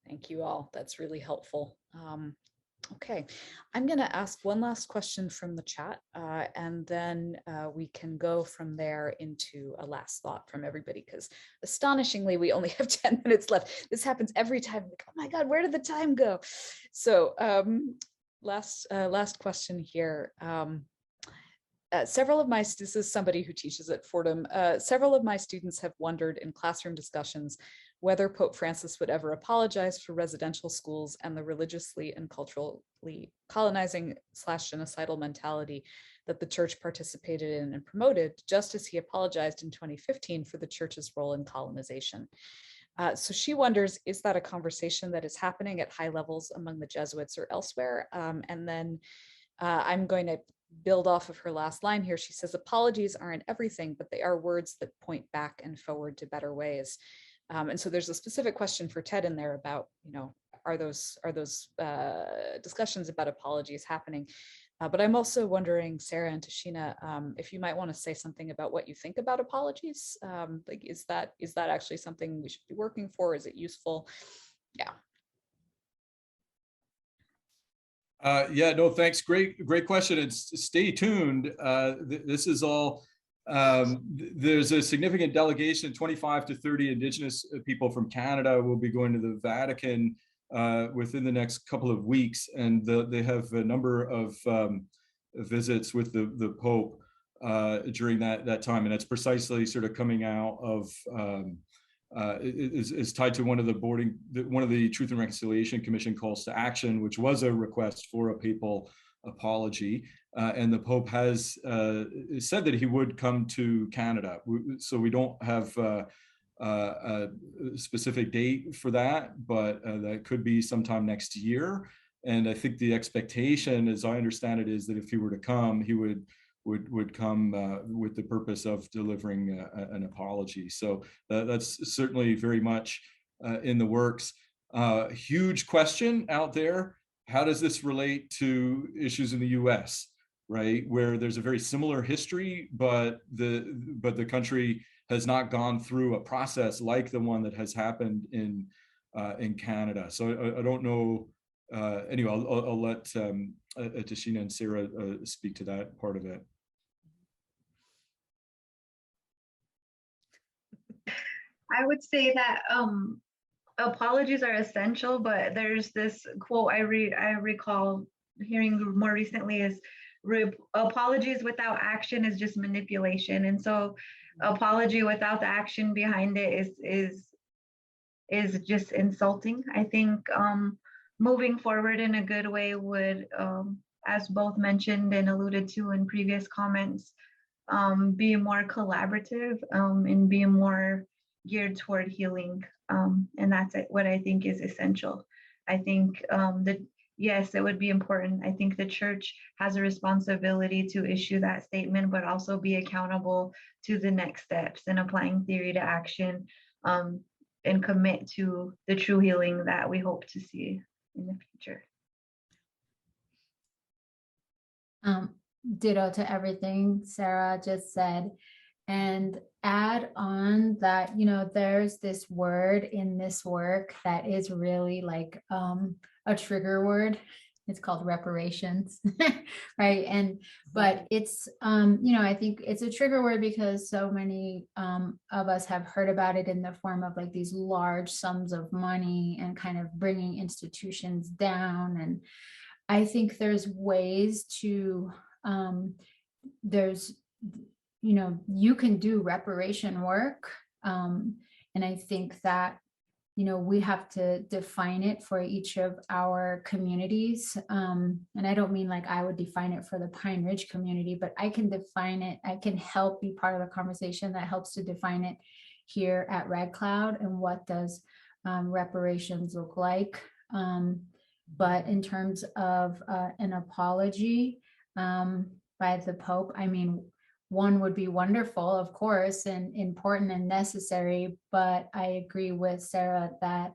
thank you all. That's really helpful. Okay, I'm going to ask one last question from the chat, and then we can go from there into a last thought from everybody, because astonishingly, we only have 10 minutes left. This happens every time. Like, oh my God, where did the time go? So last question here. This is somebody who teaches at Fordham. Several of my students have wondered in classroom discussions whether Pope Francis would ever apologize for residential schools and the religiously and culturally colonizing / genocidal mentality that the church participated in and promoted, just as he apologized in 2015 for the church's role in colonization. So she wonders, is that a conversation that is happening at high levels among the Jesuits or elsewhere? And then I'm going to build off of her last line here. She says, apologies aren't everything, but they are words that point back and forward to better ways. And so there's a specific question for Ted in there about, are those discussions about apologies happening? But I'm also wondering, Sarah and Tashina, if you might want to say something about what you think about apologies. Like, is that actually something we should be working for? Is it useful? Yeah. Yeah, no, thanks. Great question. And stay tuned. This is all, there's a significant delegation, 25 to 30 Indigenous people from Canada will be going to the Vatican within the next couple of weeks. And they have a number of visits with the Pope during that time. And that's precisely sort of coming out of, is tied to one of the Truth and Reconciliation Commission calls to action, which was a request for a papal apology. And the Pope has said that he would come to Canada. So we don't have a specific date for that, but that could be sometime next year. And I think the expectation, as I understand it, is that if he were to come, he would come with the purpose of delivering an apology. So that's certainly very much in the works. Huge question out there. How does this relate to issues in the US, right? Where there's a very similar history, but the country has not gone through a process like the one that has happened in Canada. So I don't know. Anyway, I'll let Tashina and Sarah speak to that part of it. I would say that apologies are essential, but there's this quote I recall hearing more recently is apologies without action is just manipulation. And so apology without the action behind it is just insulting. I think moving forward in a good way would, as both mentioned and alluded to in previous comments, be more collaborative and be more geared toward healing. And that's what I think is essential. I think that, yes, it would be important. I think the church has a responsibility to issue that statement, but also be accountable to the next steps and applying theory to action and commit to the true healing that we hope to see in the future. Ditto to everything Sarah just said, and add on that, there's this word in this work that is really like a trigger word. It's called reparations, right? But it's, I think it's a trigger word because so many of us have heard about it in the form of like these large sums of money and kind of bringing institutions down. And I think there's ways to, you can do reparation work. And I think that, we have to define it for each of our communities. And I don't mean like I would define it for the Pine Ridge community, but I can define it. I can help be part of the conversation that helps to define it here at Red Cloud and what does reparations look like. But in terms of an apology by the Pope, I mean, one would be wonderful, of course, and important and necessary, but I agree with Sarah that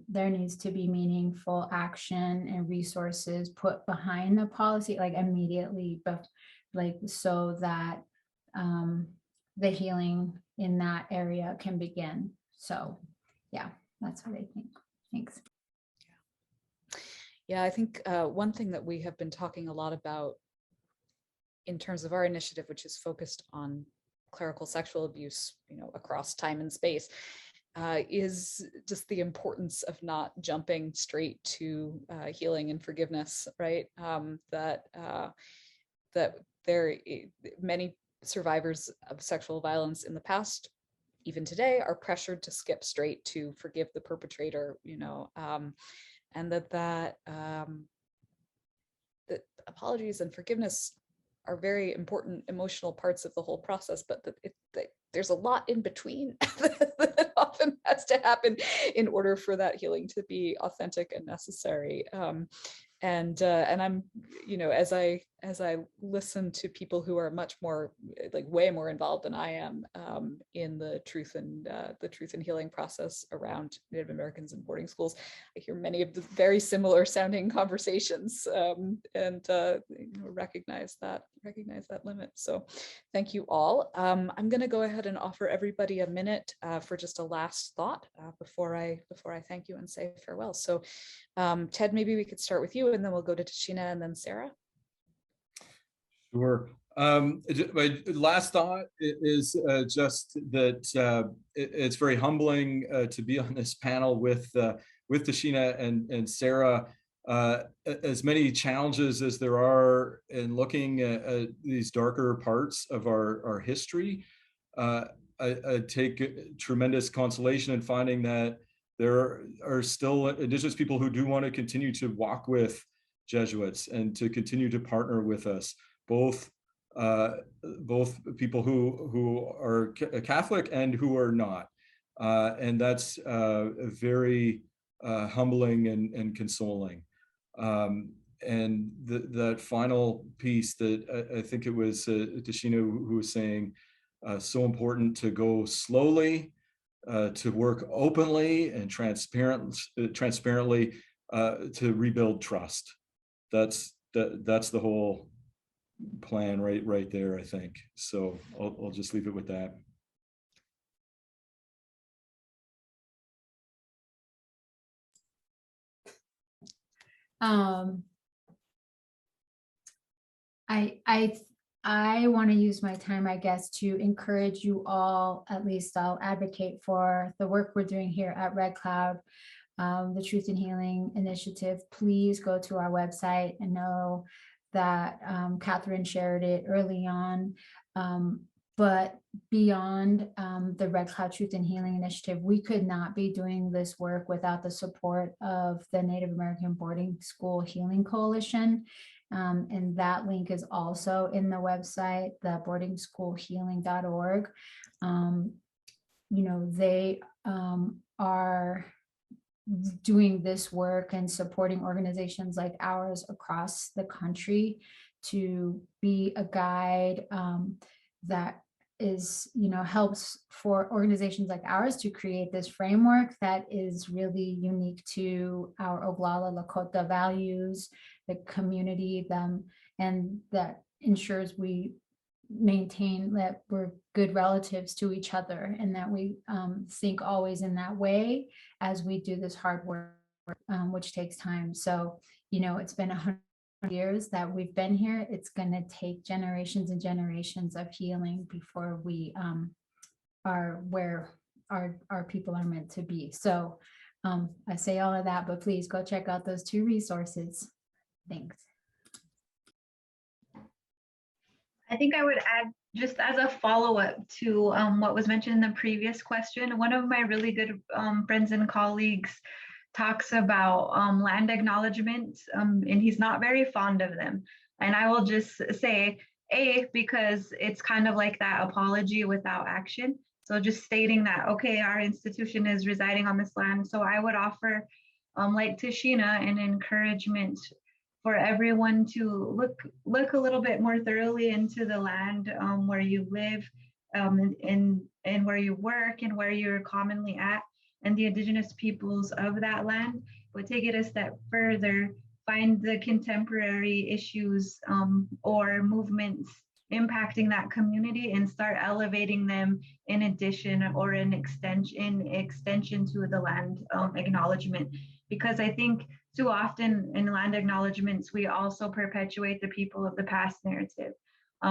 there needs to be meaningful action and resources put behind the policy, like immediately, but like so that the healing in that area can begin. So yeah, that's what I think. Thanks. Yeah, I think one thing that we have been talking a lot about in terms of our initiative, which is focused on clerical sexual abuse, across time and space, is just the importance of not jumping straight to healing and forgiveness, right? That there many survivors of sexual violence in the past, even today, are pressured to skip straight to forgive the perpetrator, and that apologies and forgiveness are very important emotional parts of the whole process, but there's a lot in between that often has to happen in order for that healing to be authentic and necessary. And I'm, as I listen to people who are much more, like way more involved than I am in the truth and healing process around Native Americans in boarding schools, I hear many of the very similar sounding conversations, and recognize that limit. So thank you all. I'm going to go ahead and offer everybody a minute for just a last thought before I thank you and say farewell. So Ted, maybe we could start with you, and then we'll go to Tashina and then Sarah. Sure. My last thought is just that it's very humbling to be on this panel with Tashina and Sarah. As many challenges as there are in looking at these darker parts of our history, I take tremendous consolation in finding that there are still Indigenous people who do want to continue to walk with Jesuits and to continue to partner with us, both people who are Catholic and who are not. And that's very humbling and consoling. And that final piece that I think it was Tashina who was saying, so important to go slowly, to work openly and transparently to rebuild trust. That's the whole plan right there, I think. So I'll just leave it with that. I want to use my time, I guess, to encourage you all, at least I'll advocate for the work we're doing here at Red Cloud, the Truth and Healing Initiative. Please go to our website. I know that Catherine shared it early on, but beyond the Red Cloud Truth and Healing Initiative, we could not be doing this work without the support of the Native American Boarding School Healing Coalition. And that link is also in the website, the boardingschoolhealing.org. They are doing this work and supporting organizations like ours across the country to be a guide that is, helps for organizations like ours to create this framework that is really unique to our Oglala Lakota values, the community, and that ensures we maintain that we're good relatives to each other, and that we think always in that way as we do this hard work, which takes time. So, it's been 100 years that we've been here. It's going to take generations and generations of healing before we are where our people are meant to be. So I say all of that, but please go check out those 2 resources. Thanks. I think I would add, just as a follow-up to what was mentioned in the previous question, one of my really good friends and colleagues talks about land acknowledgements, and he's not very fond of them. And I will just say, because it's kind of like that apology without action. So just stating that, okay, our institution is residing on this land. So I would offer, like Tashina, an encouragement for everyone to look a little bit more thoroughly into the land where you live, and where you work, and where you're commonly at, and the Indigenous peoples of that land. But take it a step further, find the contemporary issues or movements impacting that community, and start elevating them in addition or in extension to the land acknowledgement. Because I think too often in land acknowledgements, we also perpetuate the people of the past narrative,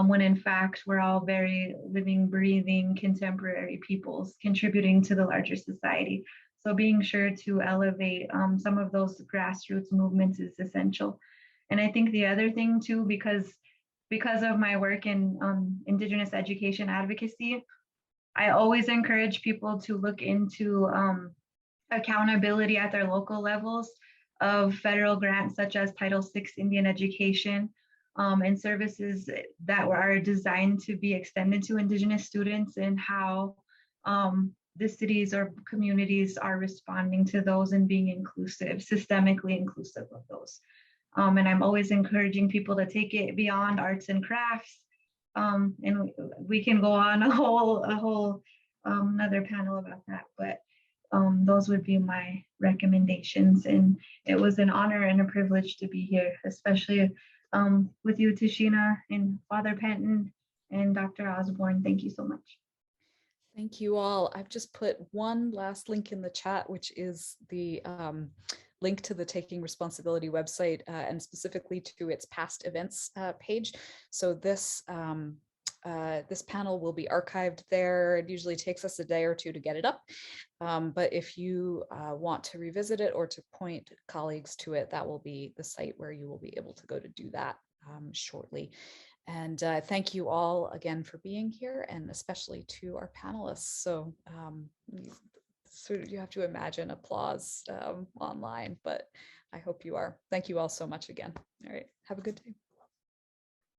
when in fact we're all very living, breathing, contemporary peoples contributing to the larger society. So being sure to elevate some of those grassroots movements is essential. And I think the other thing too, because of my work in Indigenous education advocacy, I always encourage people to look into accountability at their local levels of federal grants such as Title VI Indian education, and services that are designed to be extended to Indigenous students, and how the cities or communities are responding to those and being inclusive, systemically inclusive of those. And I'm always encouraging people to take it beyond arts and crafts. And we can go on a whole another panel about that, but those would be my recommendations. And it was an honor and a privilege to be here, especially with you, Tashina, and Father Penton and Dr. Osborne. Thank you so much. Thank you all. I've just put one last link in the chat, which is the link to the Taking Responsibility website and specifically to its past events page. So this this panel will be archived there. It usually takes us a day or two to get it up. But if you want to revisit it or to point colleagues to it, that will be the site where you will be able to go to do that shortly. And thank you all again for being here, and especially to our panelists. So, you have to imagine applause online, but I hope you are. Thank you all so much again. All right, have a good day.